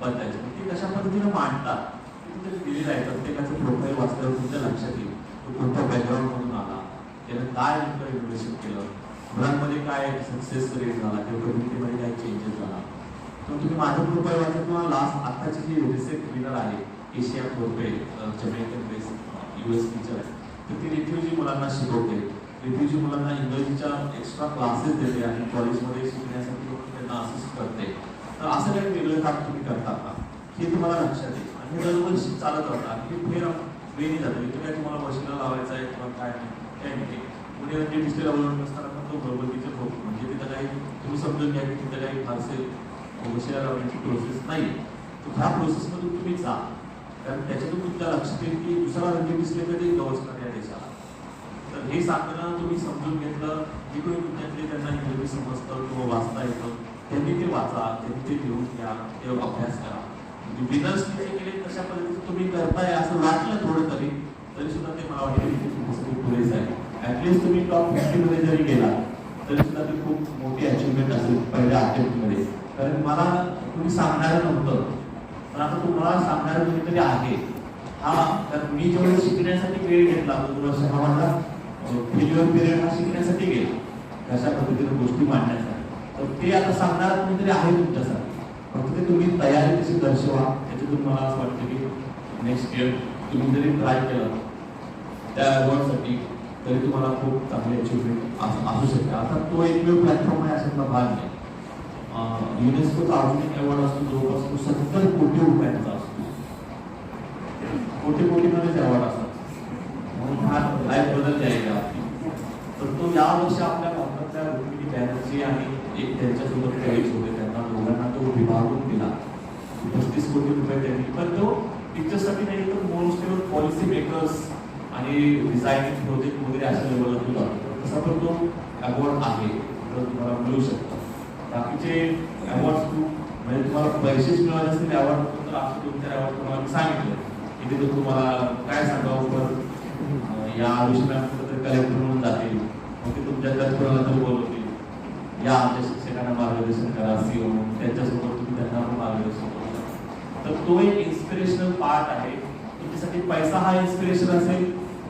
बदलायची. ती कशा पद्धतीने मांडतात ते दिलेलं आहे. प्रत्येकाचं प्रोफाईल वाचल्यावर तुमच्या लक्षात येईल तो कोणत्या बॅकग्राऊंडमधून आला, त्यानं काय नेमकं इनोव्हेशन केलं, मुलांमध्ये काय सक्सेस रेट झाला किंवा कम्युनिटीमध्ये काय चेंजेस झाला. तर तुम्ही माझं प्रोफाईल वाचा किंवा लास्ट आत्ताची जी रिसेंट विनर आहे एशिया फोर्पे जमैकन बेस US टीचर आहे, तर ती रिफ्युजी मुलांना शिकवते. रिफ्युजी मुलांना इंग्रजीच्या एक्स्ट्रा क्लासेस देते आणि कॉलेजमध्ये शिकण्यासाठी त्यांना असिस्ट करते. तर असं काही वेगळं काम तुम्ही करता का हे तुम्हाला लक्षात येईल. आणि दरवर्षी चालत राहतात आणि फेर वेळी जातं. इथे काय तुम्हाला मशीनला लावायचं आहे किंवा काय नाही. पुणे म्हणजे डिस्टेला बोलून असताना पण तो बरोबरीचं होतो. म्हणजे तिथं काही तुम्ही समजून घ्या की तिथं काही फारसे मशीनला लावण्याची प्रोसेस नाही. तर ह्या प्रोसेसमधून तुम्ही जा, कारण त्याच्यातून तुमच्या लक्षात येईल की दुसरा रंगी दिसले कधी गवसणार या देशाला. तर हे सांगताना तुम्ही समजून घेतलं, जे कोणी तुमच्यातले त्यांना इंग्रजी समजतं किंवा वाचता येतं त्यांनी ते वाचा, त्यांनी ते लिहून घ्या, ते अभ्यास करा. विनर्स जे केले तशा पद्धतीचं तुम्ही करताय असं वाटलं थोडं तरी सुद्धा ते मला वाटतं की तुमच्यासाठी पुरेसं आहे. ऍटलिस्ट तुम्ही टॉप 50 मध्ये जरी गेला तरी सुद्धा ती खूप मोठी अचिव्हमेंट असेल पहिल्या अटेम्प्टमध्ये. कारण मला तुम्ही सांगणारं नव्हतं, पण आता तुम्हाला सांगणारं कोणीतरी आहे. कारण मी जेवढं शिकण्यासाठी वेळ घेतला 2 वर्ष हा माझा फेल्युअर पिरियड हा शिकण्यासाठी गेला, कशा पद्धतीने गोष्टी मांडण्यासाठी. तर ते आता सांगणारं कोणीतरी आहे तुमच्यासाठी. फक्त ते तुम्ही तयारी कशी दर्शवा. त्याच्यातून मला असं वाटतं की नेक्स्ट इयर तुम्ही जरी ट्राय केलं त्या अवॉर्डसाठी तरी तुम्हाला खूप चांगली अचिव्हमेंट असू शकते. आता तो एकमेव प्लॅटफॉर्म आहे अशातला भाग नाही. युनेस्कोचा अजून एक अवॉर्ड असतो जवळपास 70 कोटी रुपयांचा असतो. कोटीमध्येच अवॉर्ड असतात. म्हणून हा लाईफ बदल जायगा. तर तो यावर्षी आपल्या भारतातल्या रुक्मिणी बॅनर्जी आणि एक त्यांच्यासोबत कॅरेज होते, त्यांना दोघांना तो विभागून दिला 35 कोटी रुपये त्यांनी. पण तो टीचर्ससाठी नाही तर मोस्टली पॉलिसी मेकर्स आणि डिझायनिंग प्रोजेक्ट वगैरे अशा लेवलला तो जातो. तसा पण तो अवॉर्ड आहे, तर तुम्हाला मिळू शकतो. बाकीचे अवॉर्ड्स म्हणजे तुम्हाला पैसेच मिळाले असतील अवॉर्ड तर असं 2-4 अवॉर्ड तुम्हाला सांगितलं की तिथे तुम्हाला काय सांगावं, पण या विषयानंतर कलेक्टर म्हणून जातील, मग ते तुमच्या कोणाला तरी बोलवतील, या आमच्या शिक्षकांना मार्गदर्शन करा, CEO त्यांच्यासोबत तुम्ही त्यांना पण मार्गदर्शन करू तर तो एक इन्स्पिरेशनल पार्ट आहे. तुमच्यासाठी पैसा हा इन्स्पिरेशन असेल,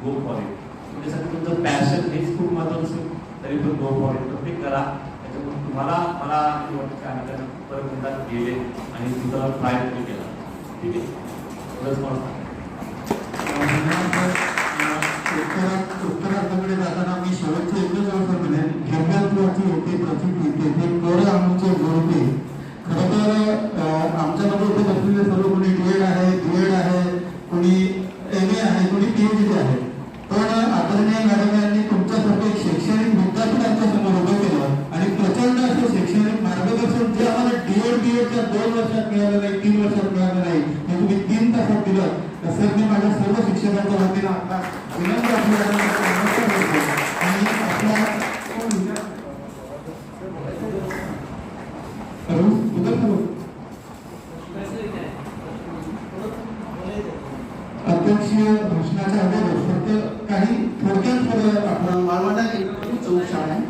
गो फॉर इट. तुमच्यासाठी तुमचं पॅशन हेच खूप महत्त्वाचं असेल तरी पण गो फॉर इट. तर ते करा. त्याच्यामुळे तुम्हाला मला परत एकदा गेले आणि तुझा ट्राय तुम्ही केला. ठीक आहे, एवढंच मला सांगा. उत्तरार्धाकडे जाताना मी शेवटचे एकच अवसर म्हणेन, घेण्याची येते प्रचिती येते ते कोरे आमचे जोडते. खरं तर आमच्यामध्ये इथे बसलेले सर्व कोणी डीएड आहे, बीएड आहे, कोणी एमए आहे, कोणी पीएचडी आहे. पण आदरणीय मॅडम यांनी तुमच्यासाठी एक शैक्षणिक विद्यापीठ आमच्यासमोर उभं केलं आणि प्रचंड असं शैक्षणिक मार्गदर्शन जे आम्हाला डीएड बीएडच्या 2 वर्षात मिळालं नाही, 3 वर्षात मिळालं नाही, हे तुम्ही 3 तासात दिलं. तसं मी माझ्या सर्व शिक्षकांच्या वतीनं आता विनंती आपल्याला आणि आपल्या अध्यक्षीय भाषणाच्या अगोदर फक्त काही थोडक्यात आपण मालवणा केंद्राची चौशाळा आहे.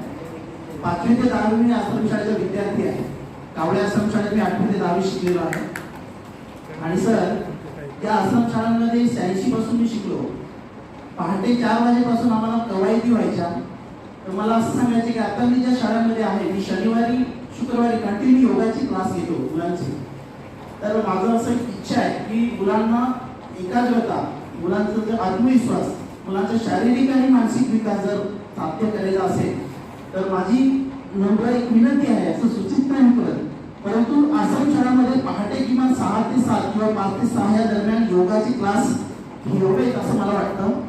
5वी ते 10वी मी आश्रमशाळेचा विद्यार्थी आहे. कावळे आश्रमशाळेत मी 8वी ते 10वी शिकलेलो आहे. आणि सर, त्या आश्रमशाळांमध्ये 86 पासून मी शिकलो. पहाटे 4 वाजेपासून आम्हाला कवायती व्हायच्या. तर मला असं सांगायचे की आता मी ज्या शाळेमध्ये आहे, मी शनिवारी शुक्रवारी कंटिन्यू योगाची क्लास घेतो मुलांची. तर माझं असं एक इच्छा आहे की मुलांना एकाग्रता, मुलांचा जो आत्मविश्वास, मुलांचा शारीरिक आणि मानसिक विकास जर साध्य करायचा असेल तर माझी नम्र एक विनंती आहे, असं सूचित नाही करत, परंतु आश्रमशाळामध्ये पहाटे किमान 6 ते 7 किंवा 5 ते 6 या दरम्यान योगाची क्लास घ्यावेत असं मला वाटतं.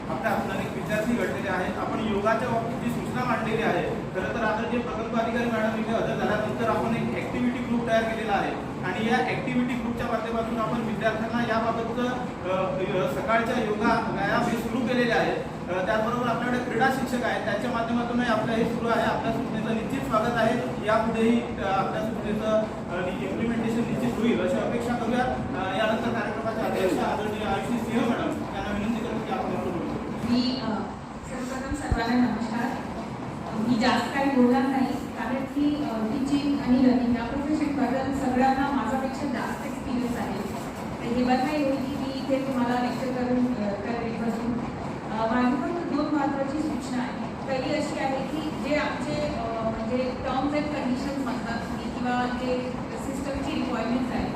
आपल्या हातात एक विद्यार्थी घडलेले आहेत. आपण योगाच्या बाबतीत जी सूचना मांडलेली आहे, खरं तर आता जे प्रकल्प अधिकारी मॅडम इथे हजर झाल्यानंतर आपण एक ऍक्टिव्हिटी ग्रुप तयार केलेला आहे आणि या ऍक्टिव्हिटी ग्रुपच्या माध्यमातून आपण विद्यार्थ्यांना याबाबतचं सकाळच्या योगा व्यायाम हे सुरू केलेले आहेत. त्याचबरोबर आपल्याकडे क्रीडा शिक्षक आहेत, त्यांच्या माध्यमातूनही आपलं हे सुरू आहे. आपल्या सूचनेचं निश्चित स्वागत आहे. यापुढेही आपल्या सूचनेचं इम्प्लिमेंटेशन निश्चित होईल अशी अपेक्षा करूया. यानंतर कार्यक्रमाचे अध्यक्ष आदरणीय आयुषी सिंह मॅडम यांना विनंती करतो की आपण बोलू. मी सर्वप्रथम सर्वांना नमस्कार. मी जास्त काही बोलणार नाही कारण की टीचिंग आणि लर्निंग या प्रोफेशनबद्दल सगळ्यांना माझ्यापेक्षा जास्त एक्सपिरियन्स आहे. तर हे बघा एवढी की मी इथे तुम्हाला लेक्चर करेल बसून. माझी फक्त 2 महत्त्वाची सूचना आहे. पहिली अशी आहे की जे आमचे म्हणजे टर्म्स अँड कंडिशन्स म्हणतात किंवा जे सिस्टमची रिक्वायरमेंट्स आहेत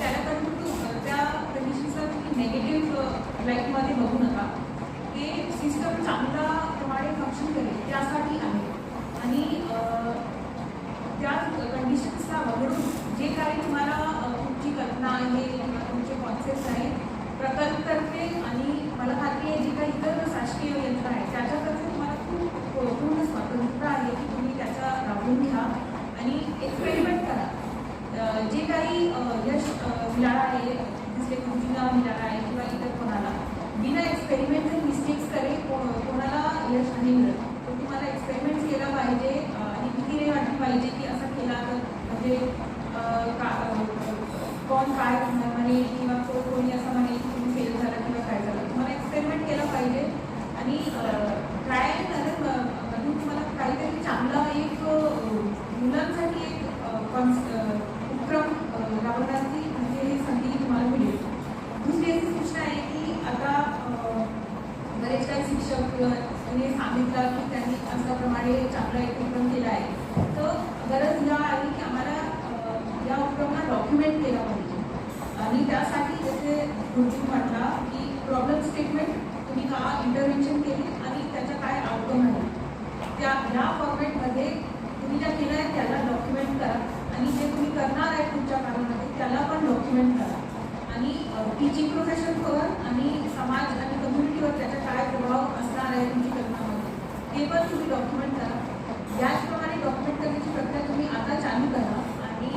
त्याला त्या कंडिशन्सला तुम्ही नेगेटिव्ह लाईटमध्ये बघू नका. ते सिस्टम चांगला प्रमाणे फंक्शन करेल त्यासाठी आहे आणि त्या कंडिशन्सला वगळून जे काही तुम्हाला तुमची कल्पना आहे किंवा तुमचे कॉन्सेप्ट आहेत प्रकल्पतर्फे आणि मला खात्री आहे जी काही इतर शासकीय यंत्र आहे त्याच्यातर्फे तुम्हाला खूप पूर्ण स्वातंत्र्य आहे की तुम्ही त्याचा राबवून घ्या आणि एक्सपेरिमेंट करा. जे काही यश मिळालं आहे, जसे गुरुजींना मिळालं आहे किंवा इतर कोणाला बिना एक्सपेरिमेंट आणि मिस्टेक्स करे कोणाला यश नाही मिळत. तर तुम्हाला एक्सपेरिमेंट्स केला पाहिजे आणि भीती नाही वाटली पाहिजे की असं केला तर म्हणजे कोण काय म्हणे किंवा कोणी असं म्हणे की तुम्ही फेल झाला किंवा काय झालं. तुम्हाला एक्सपेरिमेंट केला पाहिजे आणि ट्राय अँड एरर मधून तुम्हाला काहीतरी चांगला एक मुलांसाठी एक उपक्रम राबवण्याची म्हणजे ही संधी तुम्हाला मिळेल. दुसरी अशी सूचना आहे की आता बरेच काही शिक्षक यांनी सांगितलं की त्यांनी अशाप्रमाणे चांगला एक उपक्रम केला आहे. तर गरज या आहे की आम्हाला या उपक्रमाला डॉक्युमेंट केला पाहिजे आणि त्यासाठी जसे गुरुजी म्हटला की प्रॉब्लेम स्टेटमेंट तुम्ही का इंटरव्हेन्शन केली आणि त्याचा काय आउटकम आहे ह्या फॉर्मॅटमध्ये तुम्ही ज्या केलं आहे त्याला डॉक्युमेंट करा आणि जे तुम्ही करणार आहे तुमच्या कामामध्ये त्याला पण डॉक्युमेंट करा आणि टीचिंग प्रोफेशनवर आणि समाज आणि कम्युनिटीवर त्याचा काय प्रभाव असणार आहे तुमची कल्पनामध्ये ते पण तुम्ही डॉक्युमेंट करा. याचप्रमाणे डॉक्युमेंट करण्याची प्रक्रिया तुम्ही आता चालू करा आणि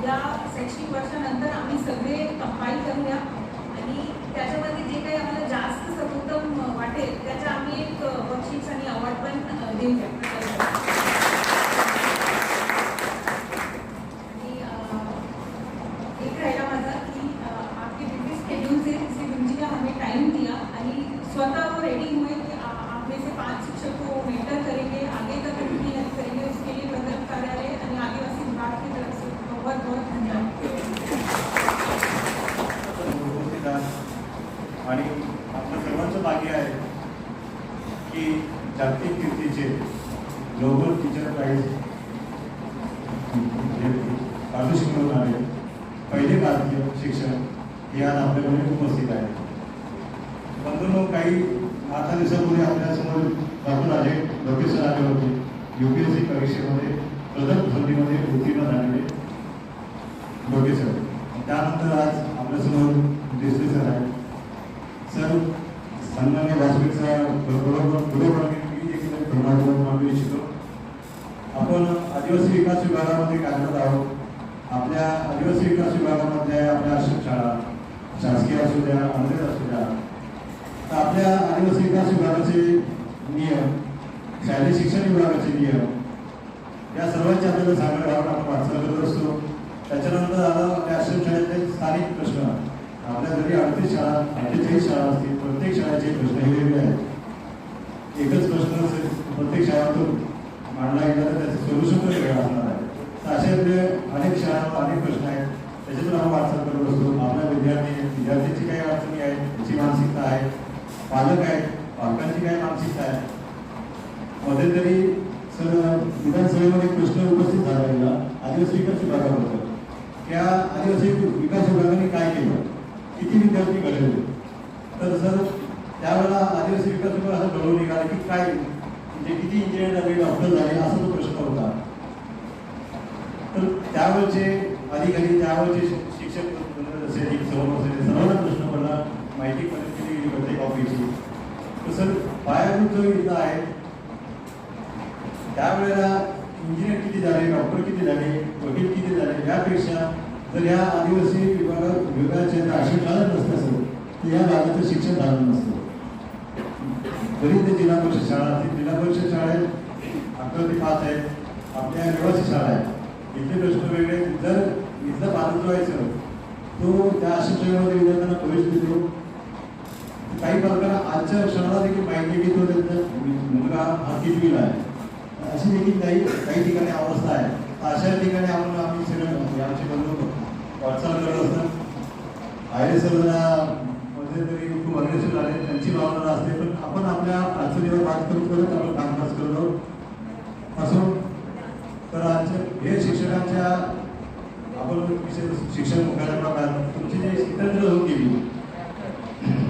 या शैक्षणिक वर्षानंतर आम्ही सगळे कंपाईल करूया आणि त्याच्यामध्ये जे काही आम्हाला जास्त सर्वोत्तम वाटेल त्याचा आम्ही एक बक्षीस आणि अवॉर्ड पण देऊया. आणि एक राहिला माझा की आपके बिजी शेड्यूल से गुरुजी हमें टाइम दिया आणि स्वतः वो रेडी हुए कि आप में से 5 शिक्षक को मेंटर करेंगे, आगे तक उनकी हेल्प करेंगे. उसके लिए प्रकल्प कार्यालय आणि आदिवासी विभाग की तरफ से बहुत बहुत धन्यवाद. जागतिक कीर्तीचे ग्लोबल टीचर प्राईज पारितोषिक मिळवून आले पहिले भारतीय शिक्षक हे आज आपल्याकडे उपस्थित आहेत. बंधूंनो, काही 8 दिवसापूर्वी आपल्यासमोर डॉक्टर अजय लोके सर आले होते. UPSC परीक्षेमध्ये प्रथम संधीमध्ये उत्तीर्ण झालेले लोके सर. त्यानंतर आज आपल्यासमोर देशले सर आहेत. सर, सन्मान्य व्यासपीठचा बरोबर मी देखील धन्यवाद मानू इच्छितो. आपण आदिवासी विकास विभागामध्ये कार्यरत आहोत. आपल्या आदिवासी विकास विभागामध्ये आपल्या आश्रमशाळा शासकीय असू द्या, अंग्रेज असू द्या, तर आपल्या आदिवासी विकास विभागाचे नियम, शालेय शिक्षण विभागाचे नियम या सर्वांची आपल्याला सांगण्यात यावं आपण वाटचाल करत असतो. त्याच्यानंतर आलं आपल्या आश्रमशाळेतले स्थानिक प्रश्न. आपल्या जरी 48 शाळा असतील, प्रत्येक शाळेचे प्रश्न हे वेगळे आहेत. एकच प्रश्न प्रत्येक शाळेतून मांडला गेला तर त्याचं सोल्युशन पण वेगळं असणार आहे. तर असे आपले अनेक शाळांवर अनेक प्रश्न आहेत, त्याच्यातून आपण वाटचाल करत असतो. आपल्या विद्यार्थ्यांची काही अडचणी आहेत, त्याची मानसिकता आहे, पालक आहेत, पालकांची काही मानसिकता आहे. मध्यंतरी सर विधानसभेमध्ये प्रश्न उपस्थित झाला गेला आदिवासी विकास विभागाबद्दल. त्या आदिवासी विकास विभागाने काय केलं, किती विद्यार्थी घडवले. तर सर त्यावेळेला आदिवासी विकास विभाग असं घडवून निघाला की काय म्हणजे किती इंजिनियर झाले, डॉक्टर झाले, असा तो प्रश्न होता. तर त्यावेळचे अधिकारी, त्यावेळचे शिक्षक जसे सर्वांना प्रश्न पडला, माहिती कलेक्ट केली गेली प्रत्येक ऑफिसची. तर सर पायाभूत जो इथं आहे त्यावेळेला इंजिनियर किती झाले, डॉक्टर किती झाले, वकील किती झाले, यापेक्षा जर या आदिवासी विभागाच्या आश्रमशाळा नसतं सर तर या भागाचं शिक्षण झालं नसतं. जरी ते जिल्हा परिषद शाळा असतील, जिल्हा परिषद शाळेत 11 ते 5 आहेत, आपल्या निवासी शाळा आहेत, इथले प्रश्न वेगळे. जर इथला पालक जो आहे सर तो त्या आश्रमशाळेमध्ये विद्यार्थ्यांना प्रवेश देतो. काही पालकांना आजच्या क्षणाला देखील माहिती की तो त्यांचा मुलगा हा कितवीला आहे, अशी देखील काही ठिकाणी अवस्था आहे. अशा ठिकाणी आम्ही सगळं आमचे बंधू वाटचाल करत असतात. आय सर मध्ये तरी खूप अग्रेसिव्ह झाले, त्यांची भावना असते, पण आपण आपल्या अडचणीवर बात करत आपण कामकाज करतो असो. तर आजच्या हे शिक्षकांच्या आपण शिक्षण मुख्याध्यापकात तुमची जी स्वतंत्र होऊन गेली.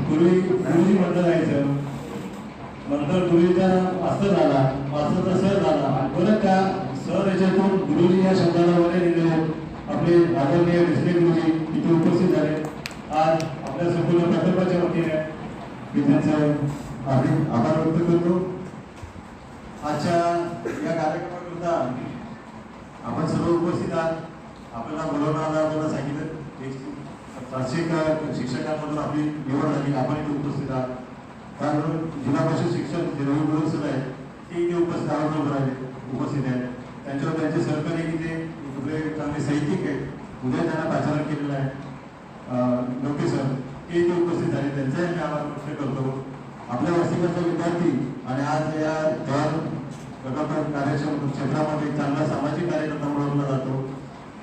पूर्वी गुरुजी मंडळ जायचं, नंतर गुरुजीचा मास्तर झाला, मास्तरचा सर झाला, परत त्या सर याच्यातून गुरुजी या शब्दाला वगैरे दिले. आपले आदरणीय डिस्ट्रिक्ट गुरुजी इथे उपस्थित झाले. आज आपल्या संपूर्ण प्रकल्पाच्या वतीने मी त्यांचं हार्दिक आभार व्यक्त करतो. आजच्या या कार्यक्रमाकरता आपण सर्व उपस्थित आहात. आपल्याला बोलवणं आलं, आपल्याला सांगितलं 700 शिक्षकांमधून आपली निवड झाली, आपण इथे उपस्थित आहात. त्याबरोबर जिल्हा परिषद शिक्षक जे रवी बोलत सर आहेत ते इथे उपस्थित आहेत. त्यांच्यावर त्यांचे सहकारी इथे दुसरे चांगले साहित्यिक आहेत, उद्या त्यांना पाचारण केलेलं आहे लोके सर, ते इथे उपस्थित झाले. त्यांचाही मी आभार व्यक्त करतो. आपल्या वसतिगृहाचा विद्यार्थी आणि आज या प्रकल्प कार्यक्षम क्षेत्रामध्ये चांगला सामाजिक कार्यकर्ता ओळखला जातो,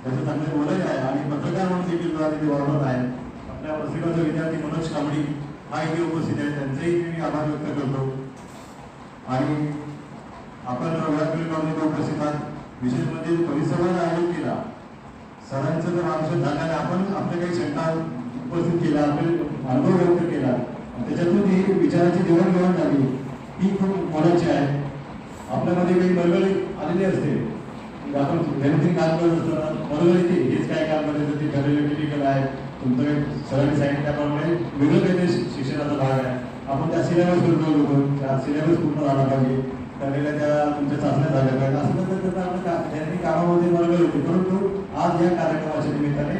त्याचं चांगले ओळख आहे आणि पत्रकार म्हणून देखील तिथे वापरत आहे. आपल्या वसतिगृहाचा विद्यार्थी मनोज कांबळी हा इथे उपस्थित आहे, त्यांचेही मी आभार व्यक्त करतो. आणि आपण व्यासपीठामध्ये उपस्थित आहात. विशेष म्हणजे परिसंवाद आयोजित केला, सरांचं जर मार्गदर्शन झाल्याने आपण आपल्या काही शंका उपस्थित केल्या, आपले अनुभव व्यक्त केला, त्याच्यातून ही विचाराची देवाणघेवाण झाली, ही खूप मोलाची आहे. आपल्यामध्ये काही बरोबर आलेली असते, आपण दैनंदिन काम करत असताना बरोबर येते हेच काय काम करायचं, ते ठरलेलं टिपिकल आहे, तुमचं काही सरांनी सांगितलं त्याप्रमाणे वेगळं काहीतरी शिक्षणाचा भाग आहे. आपण त्या सिलेबसवर जोर देतो, त्या सिलेबस पूर्ण झाला पाहिजे, त्यावेळेला त्या तुमच्या चाचण्या झाल्या पाहिजे, असं नंतर आपण दैनंदिन कामामध्ये बरोबर होते. परंतु आज या कार्यक्रमाच्या निमित्ताने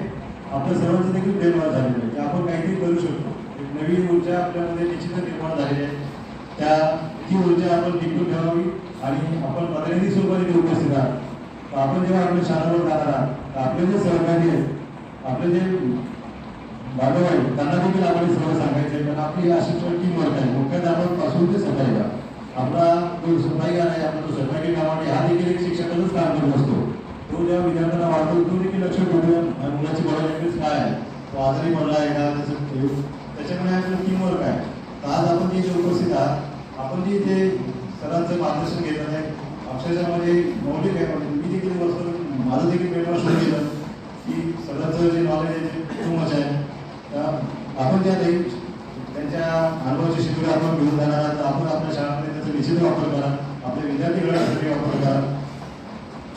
आपल्या सर्वांचं देखील प्रेरणावाद झालेलं आहे की आपण काहीतरी करू शकतो. एक नवीन ऊर्जा आपल्यामध्ये निश्चितच निर्माण झालेली आहे. ती ऊर्जा आपण टिकून ठेवावी आणि आपण प्रतिनिधी स्वरूपाने उपस्थित आहात. आपण जेव्हा आपल्या शाळांवर जाणार आहात, आपले जे सहकारी आहेत, आपले जे बांधव आहेत, त्यांना देखील आपण सर्व सांगायचं आहे. कारण आपली अशी टीम वर्क आहे, मुख्याध्यापक पासून ते सफाईगार. आपला जो सफाईगार आहे, आपला जो सफाई कामाने हा देखील एक शिक्षकाचाच काम करत असतो. तो जेव्हा विद्यार्थ्यांना वाढतो तो देखील लक्ष ठेवून मुलाची बॉडी काय आहे, तो आजारी पडला आहे का, त्याच्यामुळे आपलं टीम वर्क आहे. तर आज आपण जे इथे उपस्थित आहात, आपण जे इथे सरांचं मार्गदर्शन घेतलं आहे. अक्षरशः म्हणजे मौलिक आहे. म्हणजे मी देखील वस्तू माझं देखील पेपर सुरू केलं की सरांचं जे नॉलेज आहे ते उत्तमच आहे. आपण त्या त्यांच्या अनुभवाची शिकवण आपण घेऊन जाणार आहात. आपण आपल्या शाळांमध्ये त्याचा निश्चित वापर करा. आपल्या विद्यार्थी घडवण्यासाठी वापर करा.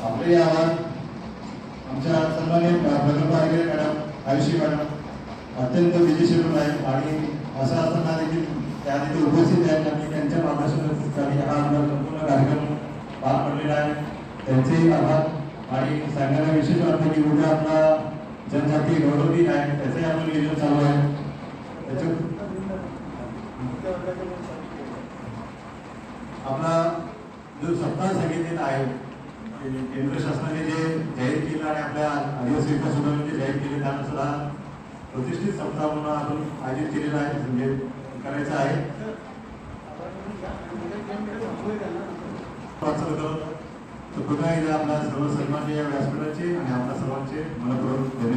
आपले आवाज आमच्या सन्माननीय प्रकल्प अधिकारी मॅडम आयुषी मॅडम अत्यंत बिझी शेड्यूल आहे आणि असं असताना देखील त्या तिथे उपस्थित आहेत आणि त्यांच्या मार्गदर्शनाखाली हा संपूर्ण कार्यक्रम पार पडलेला आहे. त्यांचेही आभार आणि सांगायला विशेष वाटतं की उद्या आपला जनजाती गौरव दिन आहे त्याचंही आपलं नियोजन चालू आहे. आपला जो सप्ताह सांगितलेला आहे केंद्र शासनाने जे जाहीर केलं आणि आपल्या आदिवासी विकास विभागाने जे जाहीर केले त्यानुसार हा प्रतिष्ठित सप्ताह म्हणून आपण आयोजित केलेला आहे म्हणजे करायचं आहे. तर पुन्हा एकदा आपला सर्व सन्माननीय व्यासपीठाचे आणि आपल्या सर्वांचे मनपूर्वक धन्यवाद.